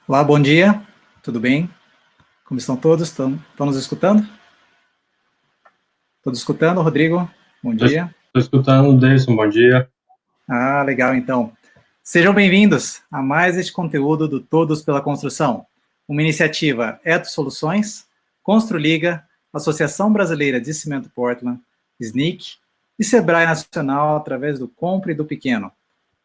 Olá, bom dia, tudo bem? Como estão todos? Estão nos escutando? Todos escutando, Rodrigo? Bom dia. Estou escutando o Deison, bom dia. Ah, legal, então. Sejam bem-vindos a mais este conteúdo do Todos pela Construção, uma iniciativa Eto Soluções, Construliga, Associação Brasileira de Cimento Portland, SNIC e Sebrae Nacional através do Compre do Pequeno.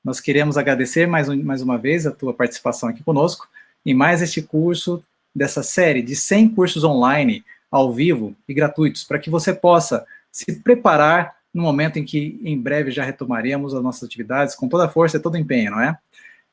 Nós queremos agradecer mais uma vez a tua participação aqui conosco em mais este curso dessa série de 100 cursos online, ao vivo e gratuitos, para que você possa se preparar no momento em que em breve já retomaremos as nossas atividades com toda a força e todo o empenho, não é?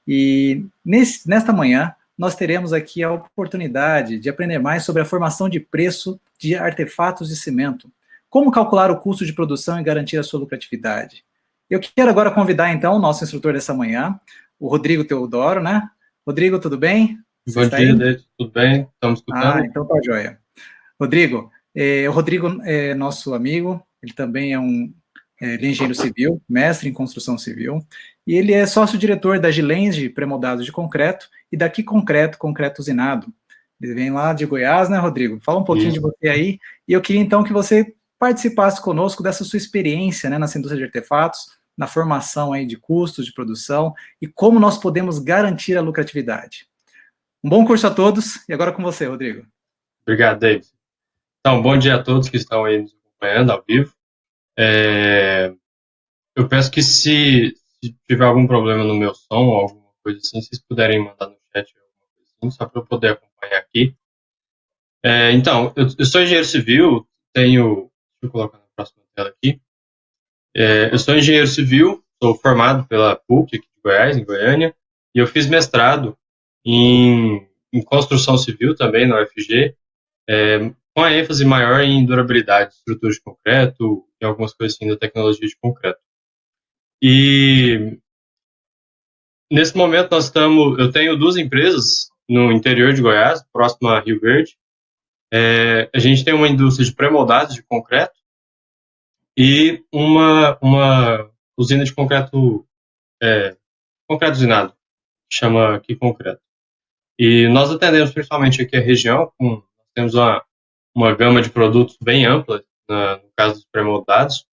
E nesta manhã nós teremos aqui a oportunidade de aprender mais sobre a formação de preço de artefatos de cimento, como calcular o custo de produção e garantir a sua lucratividade. Eu quero agora convidar, então, o nosso instrutor dessa manhã, o Rodrigo Teodoro, né? Rodrigo, tudo bem? Você Bom está aí? dia, Deison, tudo bem? Estamos Ah, escutando? então tá joia. Rodrigo, o Rodrigo é nosso amigo, ele também ele é engenheiro civil, mestre em construção civil, e ele é sócio-diretor da Gilense Pré-Moldados de Concreto e da Que Concreto, Concreto Usinado. Ele vem lá de Goiás, né, Rodrigo? Fala um pouquinho de Isso. você aí, e eu queria então que você participasse conosco dessa sua experiência, né, nessa indústria de artefatos, na formação aí de custos de produção e como nós podemos garantir a lucratividade. Um bom curso a todos, e agora com você, Rodrigo. Obrigado, Deison. Então, bom dia a todos que estão aí nos acompanhando ao vivo. Eu peço que se tiver algum problema no meu som ou alguma coisa assim, vocês puderem mandar no chat alguma coisa assim, só para eu poder acompanhar aqui. Então, eu sou engenheiro civil, deixa eu colocar na próxima tela aqui. Eu sou engenheiro civil, sou formado pela PUC aqui de Goiás, em Goiânia, e eu fiz mestrado em construção civil também na UFG, com a ênfase maior em durabilidade, estrutura de concreto e algumas coisas assim da tecnologia de concreto. E nesse momento eu tenho duas empresas no interior de Goiás, próximo a Rio Verde. A gente tem uma indústria de pré-moldados de concreto e uma usina de concreto usinado, que chama aqui concreto. E nós atendemos principalmente aqui a região, temos uma gama de produtos bem ampla, no caso dos pré-moldados.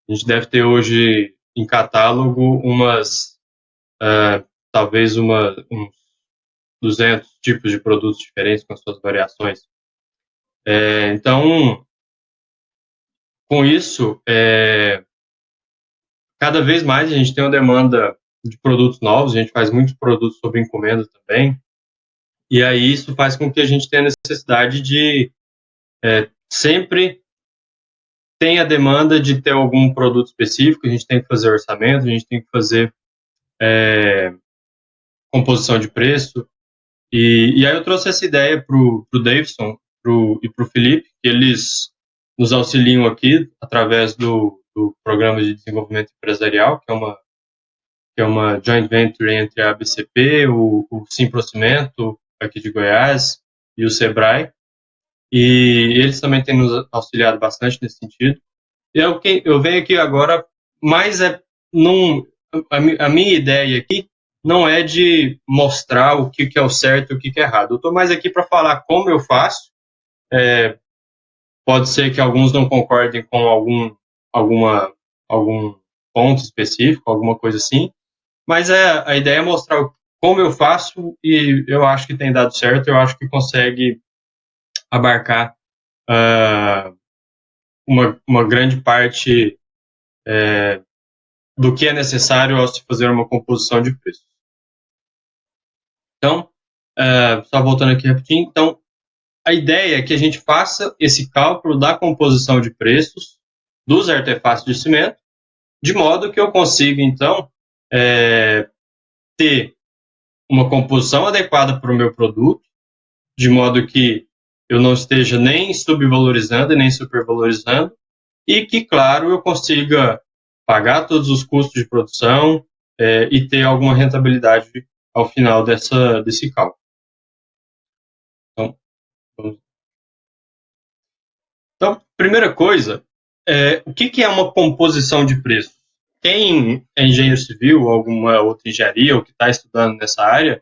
A gente deve ter hoje em catálogo talvez uns 200 tipos de produtos diferentes com suas variações. Então, com isso, cada vez mais a gente tem uma demanda de produtos novos, a gente faz muitos produtos sob encomenda também, e aí isso faz com que a gente tenha necessidade de sempre tem a demanda de ter algum produto específico, a gente tem que fazer orçamento, a gente tem que fazer composição de preço. E aí eu trouxe essa ideia para o Davidson e para o Felipe, que eles nos auxiliam aqui através do Programa de Desenvolvimento Empresarial, que é uma joint venture entre a ABCP, o Simprocimento, aqui de Goiás, e o Sebrae. E eles também têm nos auxiliado bastante nesse sentido. Eu venho aqui agora, mas a minha ideia aqui não é de mostrar o que é o certo e o que é errado. Eu estou mais aqui para falar como eu faço. Pode ser que alguns não concordem com algum ponto específico, alguma coisa assim, mas a ideia é mostrar como eu faço e eu acho que tem dado certo, eu acho que consegue abarcar uma grande parte do que é necessário ao se fazer uma composição de preços. Então, só voltando aqui rapidinho, então, a ideia é que a gente faça esse cálculo da composição de preços dos artefatos de cimento, de modo que eu consiga, então, ter uma composição adequada para o meu produto, de modo que eu não esteja nem subvalorizando e nem supervalorizando, e que, claro, eu consiga pagar todos os custos de produção e ter alguma rentabilidade ao final desse cálculo. Então, primeira coisa, o que é uma composição de preço? Quem é engenheiro civil ou alguma outra engenharia ou que está estudando nessa área,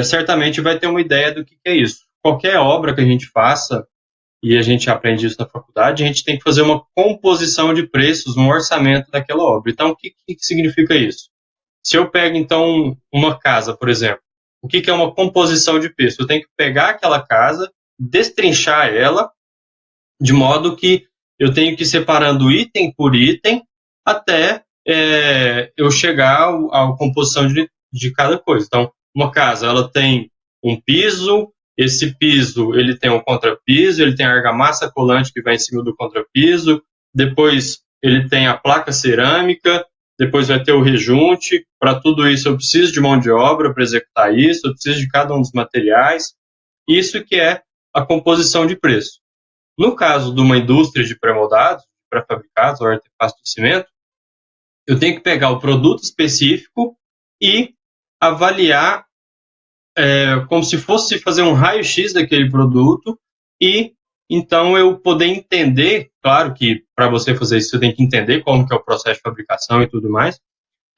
certamente vai ter uma ideia do que é isso. Qualquer obra que a gente faça, e a gente aprende isso na faculdade, a gente tem que fazer uma composição de preços, um orçamento daquela obra. Então, o que significa isso? Se eu pego, então, uma casa, por exemplo, o que é uma composição de preço? Eu tenho que pegar aquela casa, destrinchar ela, de modo que eu tenho que ir separando item por item até eu chegar à composição de cada coisa. Então, uma casa, ela tem um piso, esse piso ele tem um contrapiso, ele tem a argamassa colante que vai em cima do contrapiso, depois ele tem a placa cerâmica, depois vai ter o rejunte. Para tudo isso eu preciso de mão de obra para executar isso, eu preciso de cada um dos materiais. Isso que é a composição de preço. No caso de uma indústria de pré-moldados, pré-fabricados ou artefatos de cimento, eu tenho que pegar o produto específico e avaliar como se fosse fazer um raio-x daquele produto e então eu poder entender, claro que para você fazer isso você tem que entender como que é o processo de fabricação e tudo mais,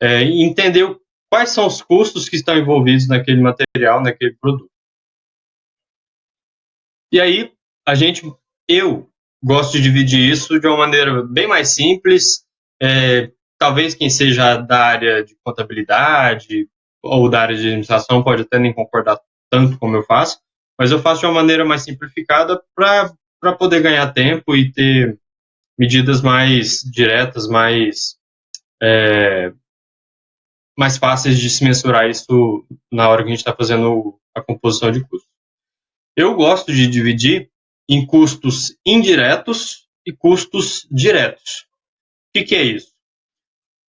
e entender quais são os custos que estão envolvidos naquele material, naquele produto. E aí eu gosto de dividir isso de uma maneira bem mais simples. Talvez quem seja da área de contabilidade ou da área de administração pode até nem concordar tanto como eu faço, mas eu faço de uma maneira mais simplificada para poder ganhar tempo e ter medidas mais diretas, mais fáceis de se mensurar isso na hora que a gente está fazendo a composição de custos. Eu gosto de dividir em custos indiretos e custos diretos. O que é isso?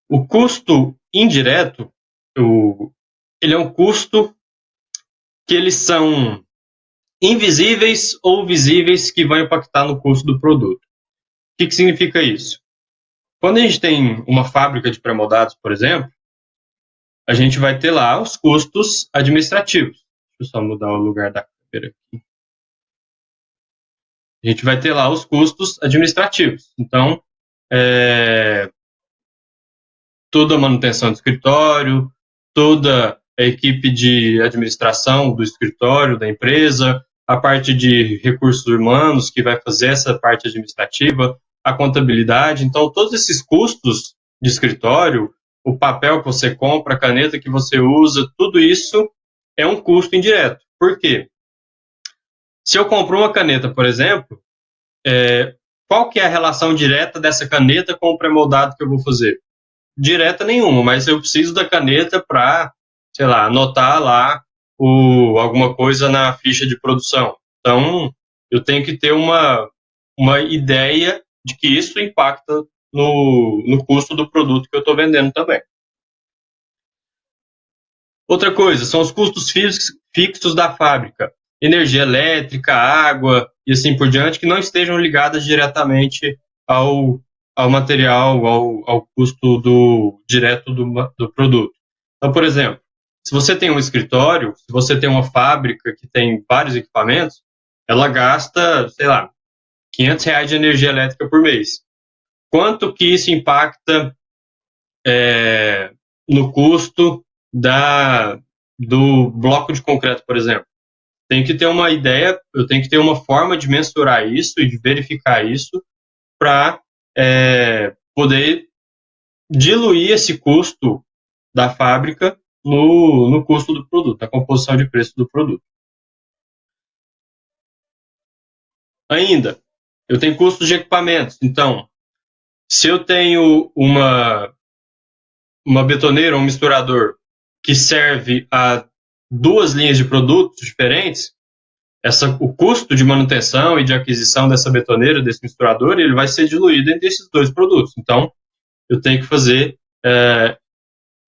O custo indireto, ele é um custo que eles são invisíveis ou visíveis que vão impactar no custo do produto. O que significa isso? Quando a gente tem uma fábrica de pré-moldados, por exemplo, a gente vai ter lá os custos administrativos. Deixa eu só mudar o lugar da câmera aqui. A gente vai ter lá os custos administrativos. Então, toda a manutenção do escritório, toda a equipe de administração do escritório, da empresa, a parte de recursos humanos que vai fazer essa parte administrativa, a contabilidade. Então, todos esses custos de escritório, o papel que você compra, a caneta que você usa, tudo isso é um custo indireto. Por quê? Se eu compro uma caneta, por exemplo, qual que é a relação direta dessa caneta com o pré-moldado que eu vou fazer? Direta nenhuma, mas eu preciso da caneta para, sei lá, anotar lá alguma coisa na ficha de produção. Então, eu tenho que ter uma ideia de que isso impacta no custo do produto que eu estou vendendo também. Outra coisa, são os custos fixos da fábrica. Energia elétrica, água e assim por diante, que não estejam ligadas diretamente ao material, ao custo direto do produto. Então, por exemplo, se você tem um escritório, se você tem uma fábrica que tem vários equipamentos, ela gasta, sei lá, R$500 de energia elétrica por mês. Quanto que isso impacta no custo do bloco de concreto, por exemplo? Tem que ter uma ideia, eu tenho que ter uma forma de mensurar isso e de verificar isso para poder diluir esse custo da fábrica no custo do produto, na composição de preço do produto. Ainda, eu tenho custos de equipamentos. Então, se eu tenho uma betoneira, um misturador que serve a 2 linhas de produtos diferentes, o custo de manutenção e de aquisição dessa betoneira, desse misturador, ele vai ser diluído entre esses 2 produtos. Então, eu tenho que fazer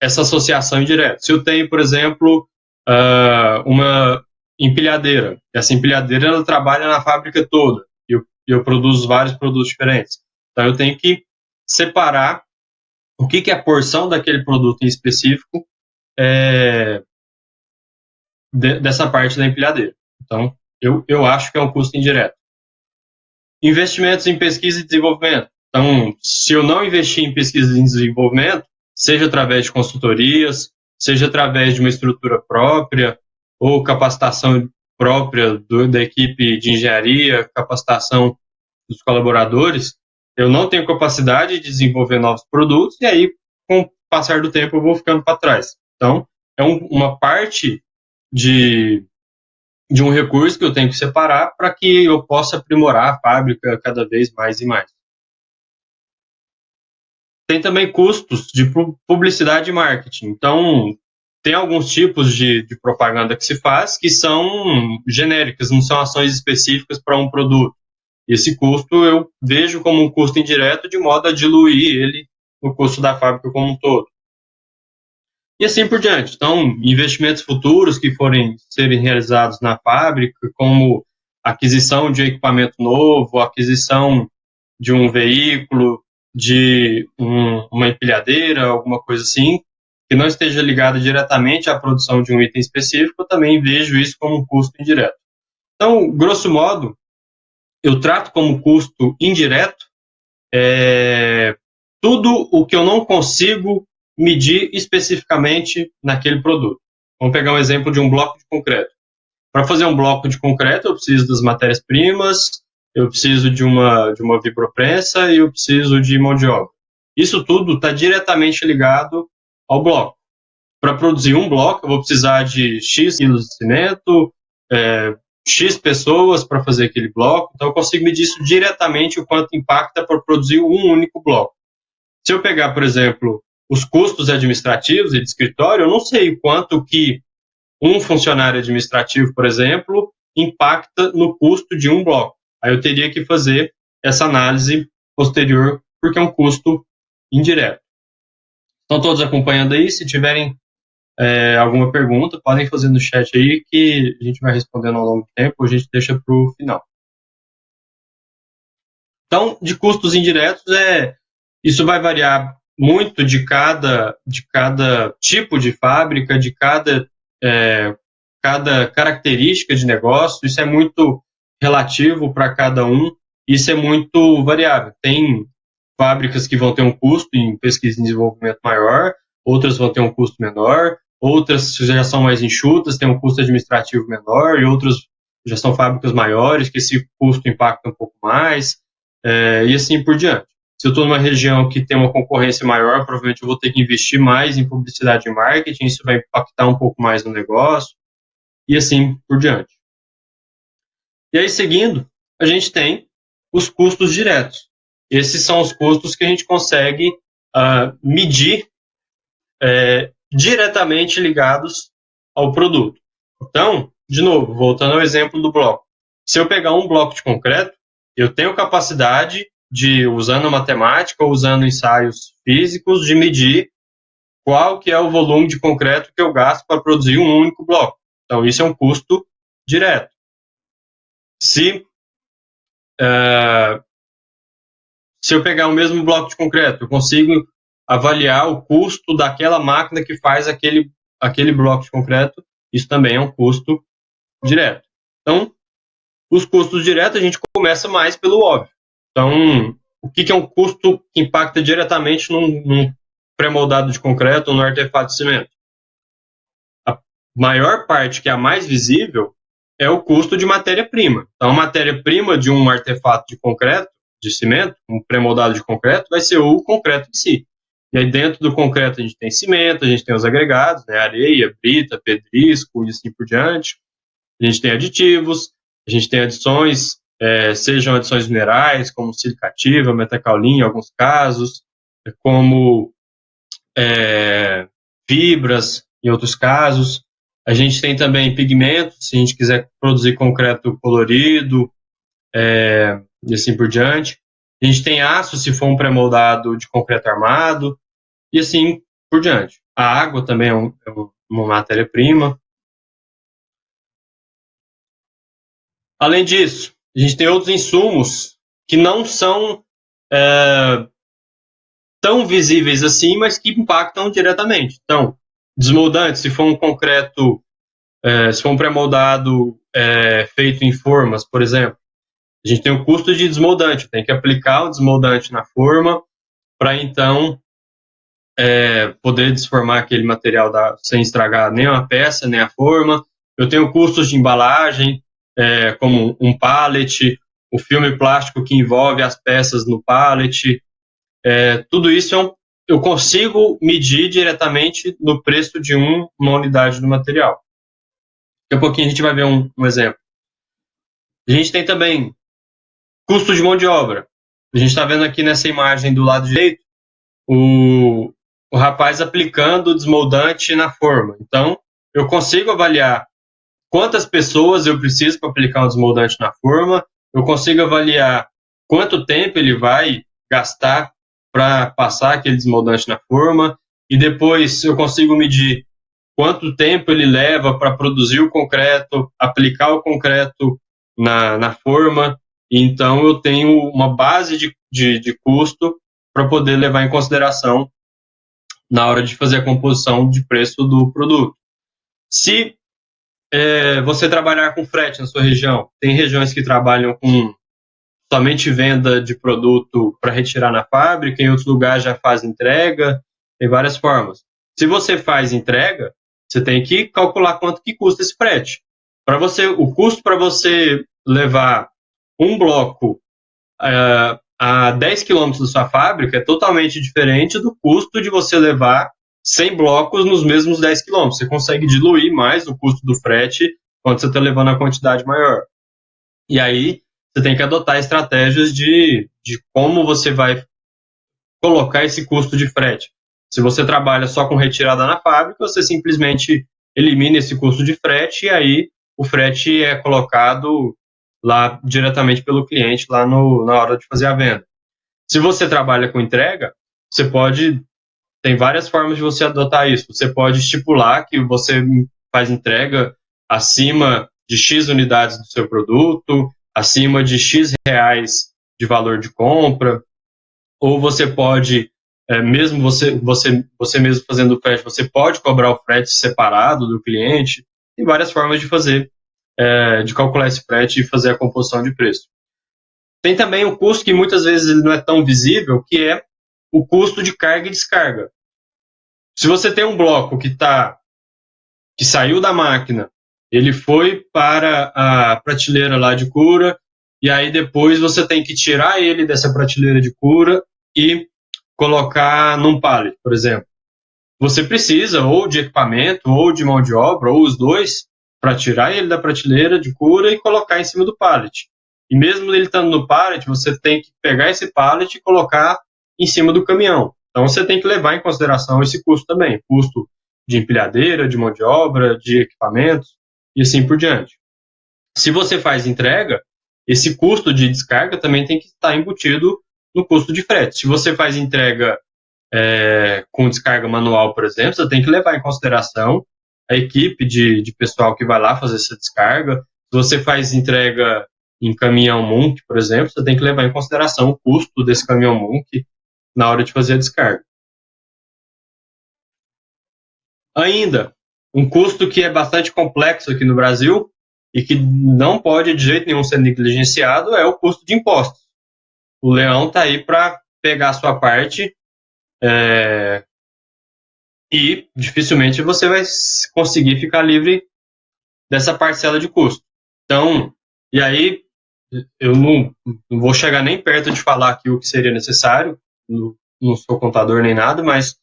essa associação indireta. Se eu tenho, por exemplo, uma empilhadeira, essa empilhadeira ela trabalha na fábrica toda e eu produzo vários produtos diferentes. Então, eu tenho que separar o que é a porção daquele produto em específico dessa parte da empilhadeira. Então, eu acho que é um custo indireto. Investimentos em pesquisa e desenvolvimento. Então, se eu não investir em pesquisa e desenvolvimento, seja através de consultorias, seja através de uma estrutura própria, ou capacitação própria da equipe de engenharia, capacitação dos colaboradores, eu não tenho capacidade de desenvolver novos produtos, e aí, com o passar do tempo, eu vou ficando para trás. Então, é uma parte de um recurso que eu tenho que separar para que eu possa aprimorar a fábrica cada vez mais e mais. Tem também custos de publicidade e marketing. Então, tem alguns tipos de propaganda que se faz que são genéricas, não são ações específicas para um produto. Esse custo eu vejo como um custo indireto, de modo a diluir ele no custo da fábrica como um todo. E assim por diante. Então, investimentos futuros que serem realizados na fábrica, como aquisição de equipamento novo, aquisição de um veículo, de uma empilhadeira, alguma coisa assim, que não esteja ligada diretamente à produção de um item específico, eu também vejo isso como um custo indireto. Então, grosso modo, eu trato como custo indireto tudo o que eu não consigo medir especificamente naquele produto. Vamos pegar um exemplo de um bloco de concreto. Para fazer um bloco de concreto, eu preciso das matérias-primas, eu preciso de uma vibroprensa e eu preciso de mão de obra. Isso tudo está diretamente ligado ao bloco. Para produzir um bloco, eu vou precisar de X quilos de cimento, X pessoas para fazer aquele bloco, então eu consigo medir isso diretamente, o quanto impacta para produzir um único bloco. Se eu pegar, por exemplo, os custos administrativos e de escritório, eu não sei o quanto que um funcionário administrativo, por exemplo, impacta no custo de um bloco. Aí eu teria que fazer essa análise posterior, porque é um custo indireto. Estão todos acompanhando aí? Se tiverem alguma pergunta, podem fazer no chat aí, que a gente vai respondendo ao longo do tempo, ou a gente deixa para o final. Então, de custos indiretos, isso vai variar muito de cada tipo de fábrica, de cada característica de negócio. Isso é muito relativo para cada um, isso é muito variável. Tem fábricas que vão ter um custo em pesquisa e desenvolvimento maior, outras vão ter um custo menor, outras já são mais enxutas, têm um custo administrativo menor, e outras já são fábricas maiores, que esse custo impacta um pouco mais, e assim por diante. Se eu estou numa região que tem uma concorrência maior, provavelmente eu vou ter que investir mais em publicidade e marketing, isso vai impactar um pouco mais no negócio, e assim por diante. E aí, seguindo, a gente tem os custos diretos. Esses são os custos que a gente consegue medir diretamente ligados ao produto. Então, de novo, voltando ao exemplo do bloco. Se eu pegar um bloco de concreto, eu tenho capacidade de, usando matemática ou usando ensaios físicos, de medir qual que é o volume de concreto que eu gasto para produzir um único bloco. Então, isso é um custo direto. Se eu pegar o mesmo bloco de concreto, eu consigo avaliar o custo daquela máquina que faz aquele bloco de concreto, isso também é um custo direto. Então, os custos diretos, a gente começa mais pelo óbvio. Então, o que é um custo que impacta diretamente num pré-moldado de concreto ou no artefato de cimento? A maior parte, que é a mais visível, é o custo de matéria-prima. Então, a matéria-prima de um artefato de concreto, de cimento, um pré-moldado de concreto, vai ser o concreto em si. E aí, dentro do concreto, a gente tem cimento, a gente tem os agregados, né, areia, brita, pedrisco e assim por diante. A gente tem aditivos, a gente tem adições, sejam adições minerais, como silicativa, metacaolina, em alguns casos, como fibras, em outros casos. A gente tem também pigmentos, se a gente quiser produzir concreto colorido, e assim por diante. A gente tem aço, se for um pré-moldado de concreto armado, e assim por diante. A água também é uma matéria-prima. Além disso, a gente tem outros insumos que não são tão visíveis assim, mas que impactam diretamente. Então, desmoldante, se for um concreto, se for um pré-moldado feito em formas, por exemplo, a gente tem o custo de desmoldante, tem que aplicar o desmoldante na forma para então poder desformar aquele material sem estragar nem a peça, nem a forma. eu tenho custos de embalagem, como um pallet, o filme plástico que envolve as peças no pallet. Tudo isso eu consigo medir diretamente no preço de uma unidade do material. Daqui a pouquinho a gente vai ver um exemplo. A gente tem também custo de mão de obra. A gente está vendo aqui nessa imagem do lado direito o rapaz aplicando o desmoldante na forma. Então, eu consigo avaliar quantas pessoas eu preciso para aplicar um desmoldante na forma, eu consigo avaliar quanto tempo ele vai gastar para passar aquele desmoldante na forma, e depois eu consigo medir quanto tempo ele leva para produzir o concreto, aplicar o concreto na forma. Então, eu tenho uma base de custo para poder levar em consideração na hora de fazer a composição de preço do produto. Se você trabalhar com frete na sua região, tem regiões que trabalham com somente venda de produto para retirar na fábrica, em outros lugares já faz entrega, tem várias formas. Se você faz entrega, você tem que calcular quanto que custa esse frete. O custo para você levar um bloco a 10 quilômetros da sua fábrica é totalmente diferente do custo de você levar 100 blocos nos mesmos 10 quilômetros. Você consegue diluir mais o custo do frete quando você está levando a quantidade maior. E aí, você tem que adotar estratégias de como você vai colocar esse custo de frete. Se você trabalha só com retirada na fábrica, você simplesmente elimina esse custo de frete e aí o frete é colocado lá diretamente pelo cliente lá na hora de fazer a venda. Se você trabalha com entrega, tem várias formas de você adotar isso. Você pode estipular que você faz entrega acima de X unidades do seu produto, acima de X reais de valor de compra, ou você pode, mesmo você mesmo fazendo o frete, você pode cobrar o frete separado do cliente. Tem várias formas de fazer, de calcular esse frete e fazer a composição de preço. Tem também o custo que muitas vezes ele não é tão visível, que é o custo de carga e descarga. Se você tem um bloco que saiu da máquina, ele foi para a prateleira lá de cura, e aí depois você tem que tirar ele dessa prateleira de cura e colocar num pallet, por exemplo. Você precisa ou de equipamento, ou de mão de obra, ou os dois, para tirar ele da prateleira de cura e colocar em cima do pallet. E mesmo ele estando no pallet, você tem que pegar esse pallet e colocar em cima do caminhão. Então você tem que levar em consideração esse custo também, custo de empilhadeira, de mão de obra, de equipamentos e assim por diante. Se você faz entrega, esse custo de descarga também tem que estar embutido no custo de frete. Se você faz entrega com descarga manual, por exemplo, você tem que levar em consideração a equipe de pessoal que vai lá fazer essa descarga. Se você faz entrega em caminhão Munk, por exemplo, você tem que levar em consideração o custo desse caminhão Munk na hora de fazer a descarga. Ainda, um custo que é bastante complexo aqui no Brasil e que não pode de jeito nenhum ser negligenciado é o custo de impostos. O leão está aí para pegar a sua parte e dificilmente você vai conseguir ficar livre dessa parcela de custo. Então, e aí eu não vou chegar nem perto de falar aqui o que seria necessário, não sou contador nem nada, mas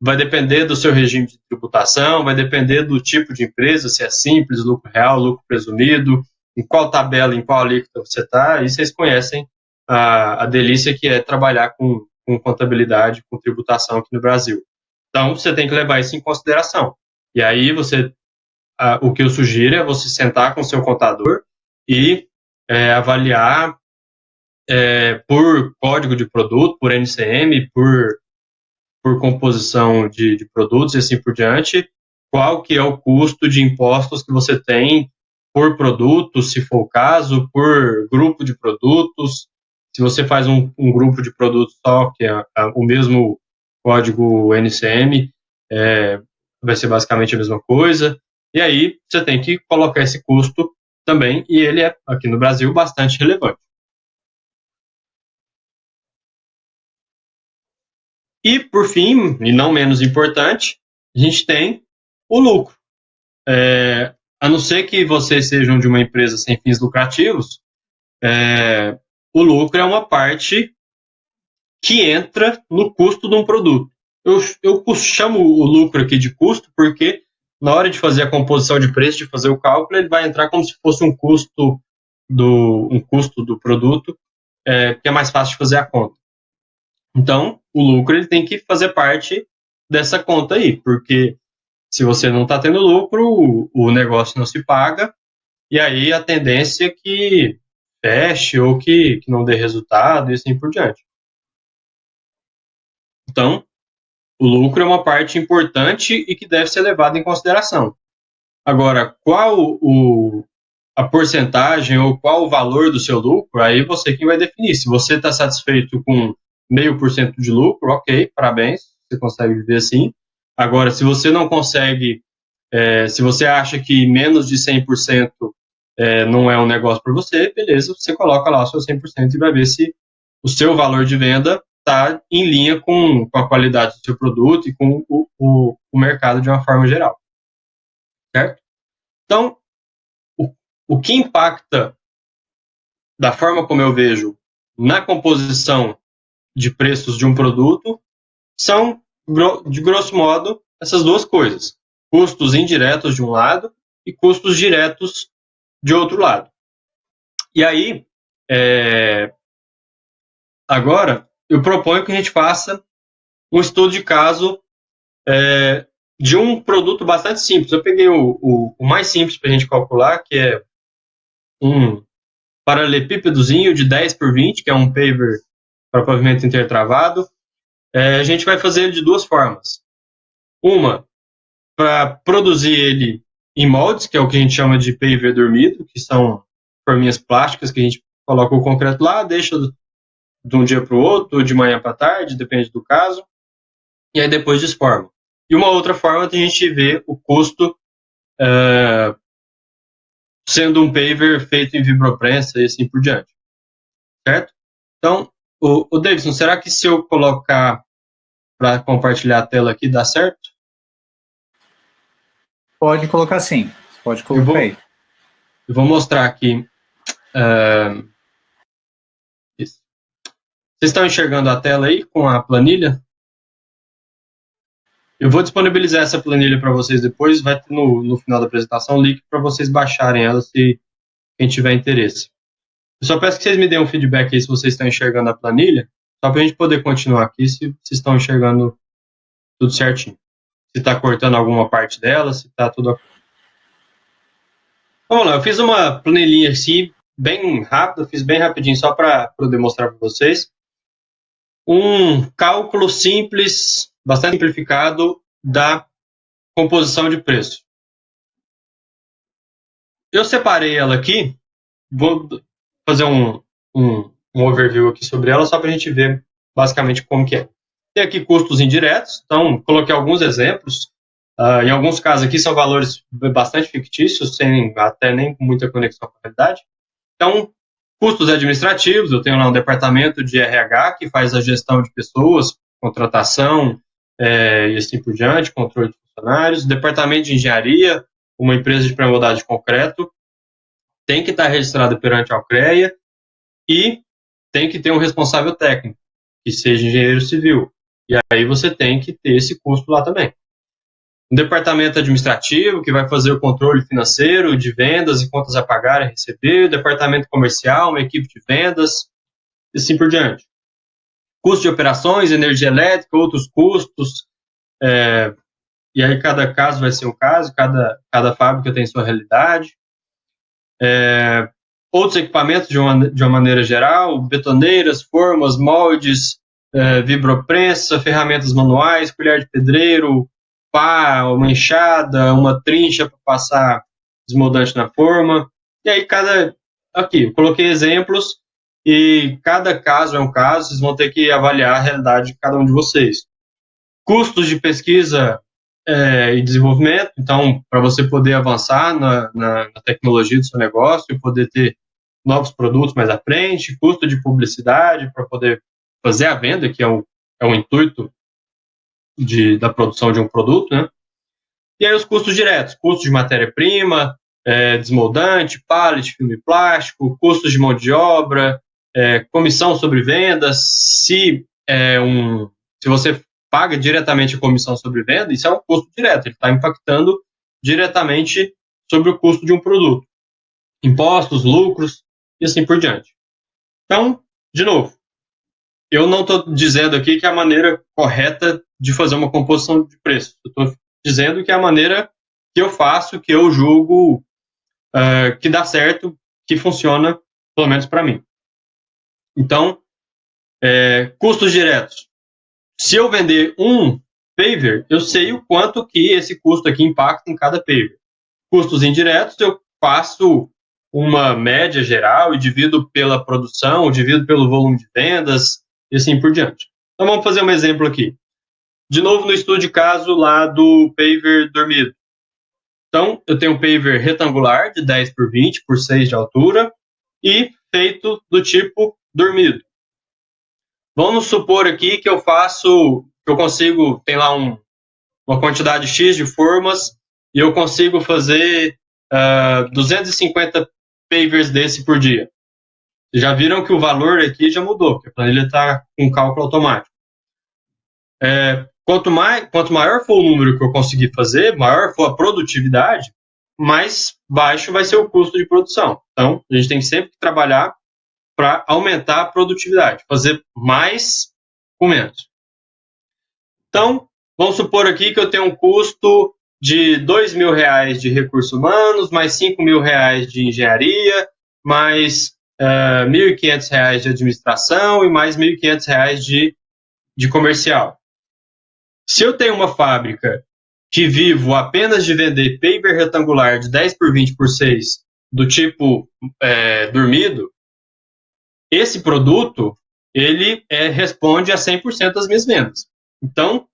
vai depender do seu regime de tributação, vai depender do tipo de empresa, se é simples, lucro real, lucro presumido, em qual tabela, em qual alíquota você está, e vocês conhecem a delícia que é trabalhar com contabilidade, com tributação aqui no Brasil. Então, você tem que levar isso em consideração. E aí, o que eu sugiro é você sentar com o seu contador e avaliar por código de produto, por NCM, por composição de produtos e assim por diante, qual que é o custo de impostos que você tem por produto, se for o caso, por grupo de produtos. Se você faz um grupo de produtos só, que é o mesmo código NCM, vai ser basicamente a mesma coisa. E aí você tem que colocar esse custo também, e ele é, aqui no Brasil, bastante relevante. E, por fim, e não menos importante, a gente tem o lucro. a não ser que vocês sejam de uma empresa sem fins lucrativos, o lucro é uma parte que entra no custo de um produto. Eu chamo o lucro aqui de custo porque na hora de fazer a composição de preço, de fazer o cálculo, ele vai entrar como se fosse um custo do produto, que é mais fácil de fazer a conta. Então, o lucro ele tem que fazer parte dessa conta aí, porque se você não está tendo lucro, o negócio não se paga, e aí a tendência é que feche ou que não dê resultado e assim por diante. Então, o lucro é uma parte importante e que deve ser levada em consideração. Agora, qual a porcentagem ou qual o valor do seu lucro, aí você quem vai definir. Se você está satisfeito com 0,5% de lucro, ok, parabéns, você consegue viver assim. Agora, se você não consegue, se você acha que menos de 100% não é um negócio para você, beleza, você coloca lá o seu 100% e vai ver se o seu valor de venda está em linha com a qualidade do seu produto e com o mercado de uma forma geral. Certo? Então, o que impacta da forma como eu vejo na composição de preços de um produto são, de grosso modo, essas duas coisas. Custos indiretos de um lado e custos diretos de outro lado. E aí, agora, eu proponho que a gente faça um estudo de caso de um produto bastante simples. Eu peguei o mais simples para a gente calcular, que é um paralelepípedozinho de 10 por 20, que é um paver para pavimento intertravado. A gente vai fazer ele de duas formas. Uma, para produzir ele em moldes, que é o que a gente chama de paver dormido, que são forminhas plásticas que a gente coloca o concreto lá, deixa de um dia para o outro, de manhã para tarde, depende do caso, e aí depois desforma. E uma outra forma de a gente ver o custo sendo um paver feito em vibroprensa e assim por diante. Certo? Então, o Davidson, será que se eu colocar para compartilhar a tela aqui, dá certo? Pode colocar sim. Pode colocar aí. Eu vou mostrar aqui. Vocês estão enxergando a tela aí com a planilha? Eu vou disponibilizar essa planilha para vocês depois. Vai ter no final da apresentação o link para vocês baixarem ela se quem tiver interesse. Eu só peço que vocês me deem um feedback aí se vocês estão enxergando a planilha, só para a gente poder continuar aqui se vocês estão enxergando tudo certinho. Se está cortando alguma parte dela, se está tudo... Vamos lá, eu fiz uma planilhinha assim, bem rápida, fiz bem rapidinho só para poder mostrar para vocês. Um cálculo simples, bastante simplificado, da composição de preço. Eu separei ela aqui, vou fazer um overview aqui sobre ela, só para a gente ver basicamente como que é. Tem aqui custos indiretos, então coloquei alguns exemplos. Em alguns casos aqui são valores bastante fictícios, sem até nem muita conexão com a realidade. Então, custos administrativos, eu tenho lá um departamento de RH que faz a gestão de pessoas, contratação e assim por diante, controle de funcionários. Departamento de engenharia, uma empresa de pré-moldagem de concreto, tem que estar registrada perante a Alcrea e tem que ter um responsável técnico, que seja engenheiro civil. E aí você tem que ter esse custo lá também. Um departamento administrativo, que vai fazer o controle financeiro de vendas e contas a pagar e receber. Departamento comercial, uma equipe de vendas, e assim por diante. Custo de operações, energia elétrica, outros custos. E aí cada caso vai ser um caso, cada fábrica tem sua realidade. Outros equipamentos de uma maneira geral, betoneiras, formas, moldes, vibroprensa, ferramentas manuais, colher de pedreiro, pá, uma enxada, uma trincha para passar desmoldante na forma. E aí aqui, eu coloquei exemplos e cada caso é um caso, vocês vão ter que avaliar a realidade de cada um de vocês. Custos de pesquisa e desenvolvimento, então, para você poder avançar na tecnologia do seu negócio e poder ter novos produtos mais à frente, custo de publicidade para poder fazer a venda, que é o intuito da produção de um produto, né? E aí os custos diretos, custo de matéria-prima, desmoldante, pallet, filme plástico, custos de mão de obra, comissão sobre vendas. Se você paga diretamente a comissão sobre venda, isso é um custo direto, ele está impactando diretamente sobre o custo de um produto. Impostos, lucros e assim por diante. Então, de novo, eu não estou dizendo aqui que é a maneira correta de fazer uma composição de preço. Eu estou dizendo que é a maneira que eu faço, que eu julgo que dá certo, que funciona, pelo menos para mim. Então, custos diretos. Se eu vender um paver, eu sei o quanto que esse custo aqui impacta em cada paver. Custos indiretos, eu faço uma média geral e divido pela produção, divido pelo volume de vendas e assim por diante. Então vamos fazer um exemplo aqui. De novo no estudo de caso lá do paver dormido. Então eu tenho um paver retangular de 10 por 20 por 6 de altura e feito do tipo dormido. Vamos supor aqui que eu consigo, tem lá uma quantidade X de formas e eu consigo fazer 250 pavers desse por dia. Vocês já viram que o valor aqui já mudou, porque a planilha está com cálculo automático. Quanto maior for o número que eu conseguir fazer, maior for a produtividade, mais baixo vai ser o custo de produção. Então, a gente tem sempre que trabalhar para aumentar a produtividade, fazer mais com menos. Então, vamos supor aqui que eu tenho um custo de R$2.000 de recursos humanos, mais R$5.000 de engenharia, mais R$1.500 de administração e mais R$1.500 de comercial. Se eu tenho uma fábrica que vivo apenas de vender paver retangular de 10 por 20 por 6 do tipo dormido, esse produto ele responde a 100% das minhas vendas. Então,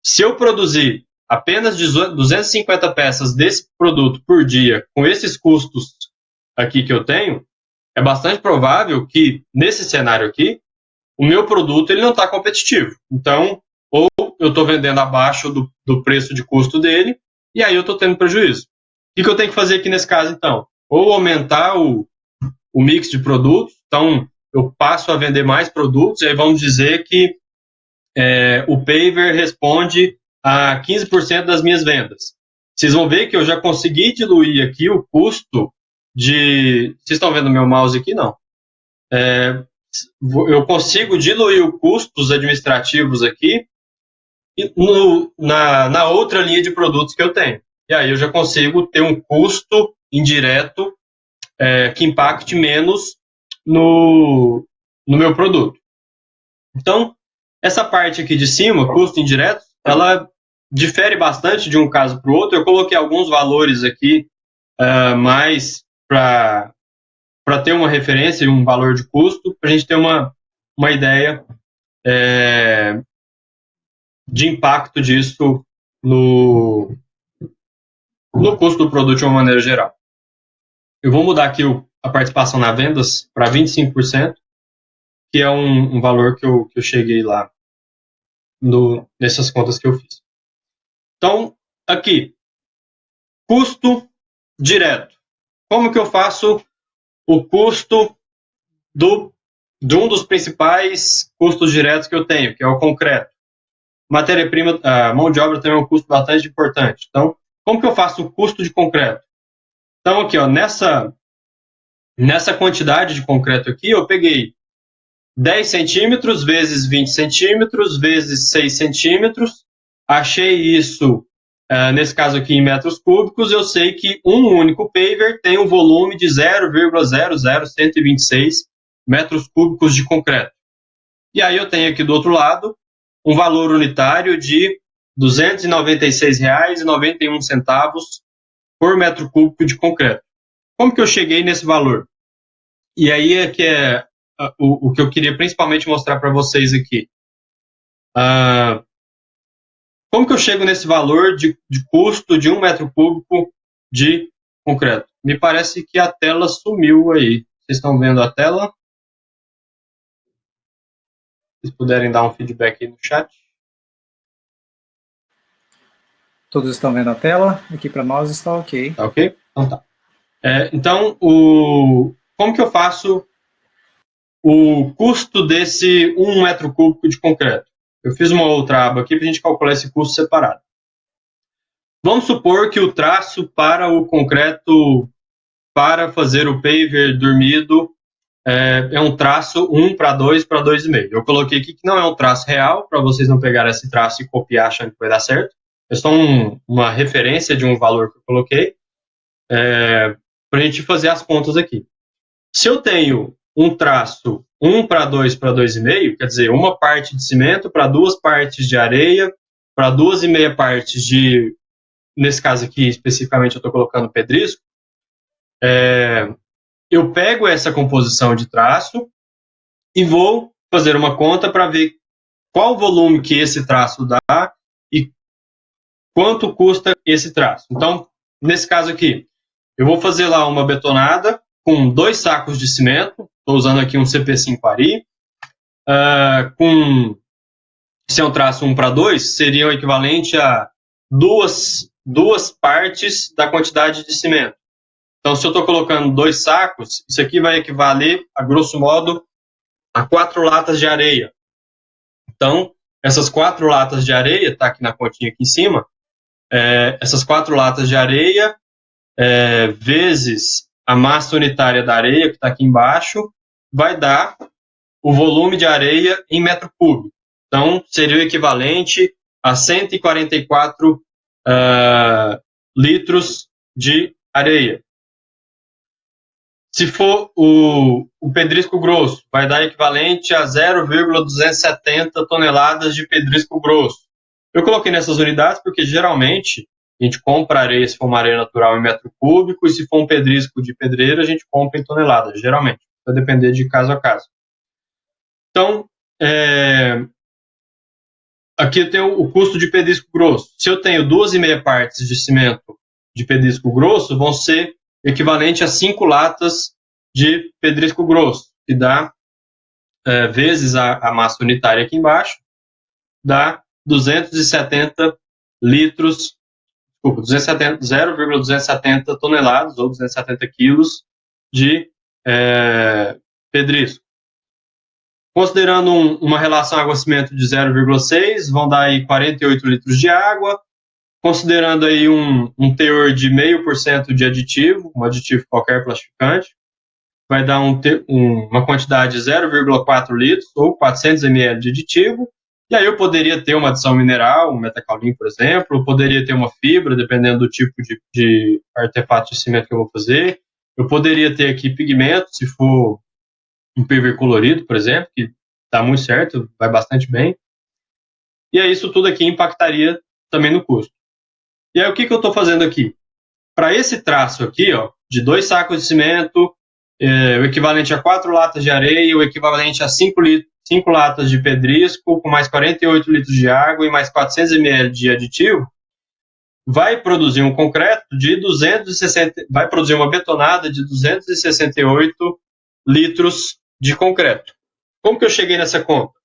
se eu produzir apenas 250 peças desse produto por dia, com esses custos aqui que eu tenho, é bastante provável que, nesse cenário aqui, o meu produto ele não está competitivo. Então, ou eu estou vendendo abaixo do preço de custo dele, e aí eu estou tendo prejuízo. O que eu tenho que fazer aqui nesse caso, então? Ou aumentar o mix de produtos, então eu passo a vender mais produtos, e aí vamos dizer que o paver responde a 15% das minhas vendas. Vocês vão ver que eu já consegui diluir aqui o custo de... Vocês estão vendo meu mouse aqui? Não. Eu consigo diluir os custos administrativos aqui na outra linha de produtos que eu tenho. E aí eu já consigo ter um custo indireto que impacte menos no meu produto. Então, essa parte aqui de cima, custo indireto, ela difere bastante de um caso para o outro. Eu coloquei alguns valores aqui mais para ter uma referência e um valor de custo, para a gente ter uma ideia de impacto disso no custo do produto de uma maneira geral. Eu vou mudar aqui a participação na vendas para 25%, que é um valor que eu cheguei lá nessas contas que eu fiz. Então, aqui, custo direto. Como que eu faço o custo de um dos principais custos diretos que eu tenho, que é o concreto? Matéria-prima, mão de obra também é um custo bastante importante. Então, como que eu faço o custo de concreto? Então, aqui, ó, nessa quantidade de concreto aqui, eu peguei 10 centímetros vezes 20 centímetros vezes 6 centímetros. Achei isso, nesse caso aqui, em metros cúbicos. Eu sei que um único paver tem um volume de 0,00126 metros cúbicos de concreto. E aí eu tenho aqui do outro lado um valor unitário de R$ 296,91 por metro cúbico de concreto. Como que eu cheguei nesse valor? E aí é que o que eu queria principalmente mostrar para vocês aqui. Como que eu chego nesse valor de custo de 1 metro cúbico de concreto? Me parece que a tela sumiu aí. Vocês estão vendo a tela? Se puderem dar um feedback aí no chat. Todos estão vendo a tela? Aqui para nós está ok. Tá ok? Então tá. Então, como que eu faço o custo desse 1 metro cúbico de concreto? Eu fiz uma outra aba aqui para a gente calcular esse custo separado. Vamos supor que o traço para o concreto, para fazer o paver dormido, é um traço 1 para 2 para 2,5. Eu coloquei aqui que não é um traço real, para vocês não pegarem esse traço e copiar achando que vai dar certo. É só uma referência de um valor que eu coloquei, para a gente fazer as contas aqui. Se eu tenho um traço 1 para 2 para 2,5, quer dizer, uma parte de cimento para 2 partes de areia, para 2,5 partes de, nesse caso aqui especificamente eu estou colocando pedrisco, eu pego essa composição de traço e vou fazer uma conta para ver qual volume que esse traço dá e quanto custa esse traço. Então, nesse caso aqui, eu vou fazer lá uma betonada com 2 sacos de cimento, estou usando aqui um CP5 Ari, se é um traço 1 para 2, seria o equivalente a duas partes da quantidade de cimento. Então, se eu estou colocando 2 sacos, isso aqui vai equivaler, a grosso modo, a 4 latas de areia. Então, essas 4 latas de areia, está aqui na continha aqui em cima, essas 4 latas de areia, vezes a massa unitária da areia, que está aqui embaixo, vai dar o volume de areia em metro cúbico. Então, seria o equivalente a 144 litros de areia. Se for o pedrisco grosso, vai dar equivalente a 0,270 toneladas de pedrisco grosso. Eu coloquei nessas unidades porque, geralmente, a gente compra areia, se for uma areia natural, em metro cúbico, e se for um pedrisco de pedreira, a gente compra em toneladas, geralmente. Vai depender de caso a caso. Então, aqui eu tenho o custo de pedrisco grosso. Se eu tenho 2,5 partes de cimento de pedrisco grosso, vão ser equivalente a 5 latas de pedrisco grosso, que dá, vezes a massa unitária aqui embaixo, dá 270 litros, desculpa, 0,270 toneladas, ou 270 quilos de pedrisco. Considerando uma relação água-cimento de 0,6, vão dar aí 48 litros de água. Considerando aí um teor de 0,5% de aditivo, um aditivo qualquer plastificante, vai dar uma quantidade de 0,4 litros, ou 400 ml de aditivo. E aí eu poderia ter uma adição mineral, um metacaulim, por exemplo, poderia ter uma fibra, dependendo do tipo de artefato de cimento que eu vou fazer. Eu poderia ter aqui pigmento, se for um PV colorido, por exemplo, que dá muito certo, vai bastante bem. E aí isso tudo aqui impactaria também no custo. E aí o que eu estou fazendo aqui? Para esse traço aqui, ó, de 2 sacos de cimento, o equivalente a 4 latas de areia, o equivalente a 5 latas de pedrisco, com mais 48 litros de água e mais 400 ml de aditivo, vai produzir um concreto de 260, vai produzir uma betonada de 268 litros de concreto. Como que eu cheguei nessa conta?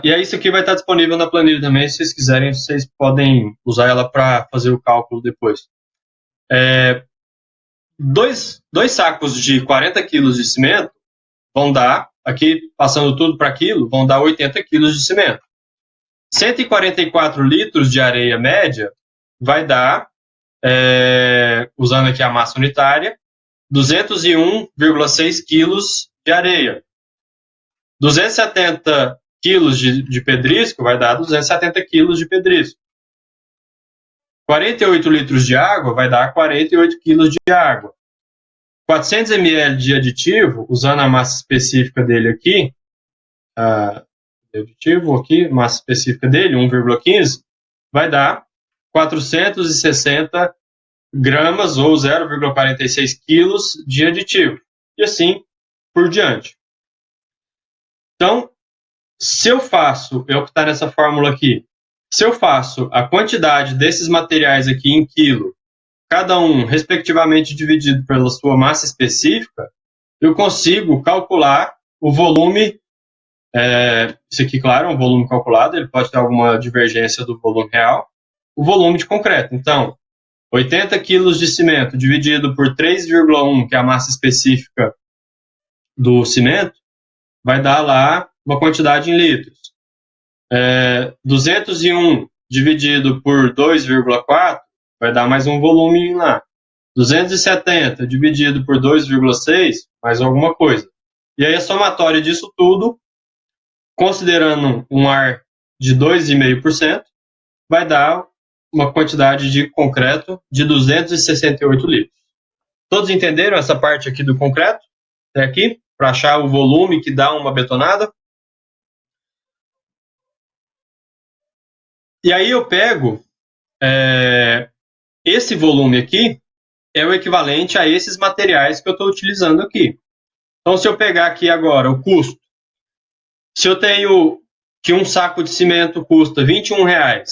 E aí isso aqui vai estar disponível na planilha também, se vocês quiserem, vocês podem usar ela para fazer o cálculo depois. 2 sacos de 40 quilos de cimento vão dar, aqui passando tudo para quilo, vão dar 80 quilos de cimento. 144 litros de areia média vai dar, usando aqui a massa unitária, 201,6 quilos de areia. 270 quilos de pedrisco vai dar 270 quilos de pedrisco. 48 litros de água vai dar 48 quilos de água. 400 ml de aditivo, usando a massa específica dele aqui, aditivo aqui, massa específica dele, 1,15, vai dar 460 gramas ou 0,46 quilos de aditivo. E assim por diante. Então, se eu faço, é o que está nessa fórmula aqui, se eu faço a quantidade desses materiais aqui em quilo, cada um respectivamente dividido pela sua massa específica, eu consigo calcular o volume, isso aqui, claro, é um volume calculado, ele pode ter alguma divergência do volume real, o volume de concreto. Então, 80 quilos de cimento dividido por 3,1, que é a massa específica do cimento, vai dar lá uma quantidade em litros. 201 dividido por 2,4 vai dar mais um volume lá. 270 dividido por 2,6, mais alguma coisa. E aí a somatória disso tudo, considerando um ar de 2,5%, vai dar uma quantidade de concreto de 268 litros. Todos entenderam essa parte aqui do concreto? Até aqui? Para achar o volume que dá uma betonada? E aí eu pego esse volume aqui, é o equivalente a esses materiais que eu estou utilizando aqui. Então, se eu pegar aqui agora o custo, se eu tenho que um saco de cimento custa R$21,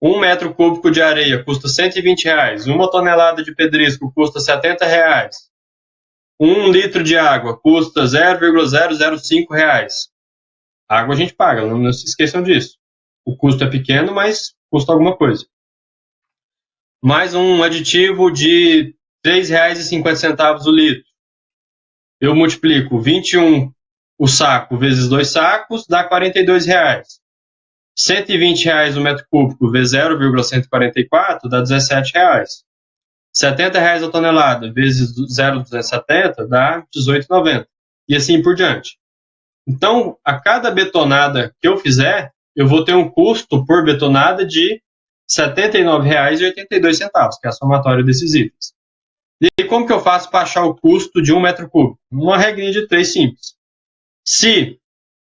1 metro cúbico de areia custa R$120, 1 tonelada de pedrisco custa R$70, 1 litro de água custa R$0,005. Água a gente paga, não se esqueçam disso. O custo é pequeno, mas custa alguma coisa. Mais um aditivo de R$3,50 o litro. Eu multiplico 21 o saco vezes 2 sacos, dá R$42. R$120 o metro cúbico vezes 0,144 dá R$17. R$70 a tonelada vezes 0,270 dá R$18,90. E assim por diante. Então, a cada betonada que eu fizer, eu vou ter um custo por betonada de R$79,82, que é a somatória desses itens. E como que eu faço para achar o custo de 1 metro cúbico? Uma regrinha de 3 simples. Se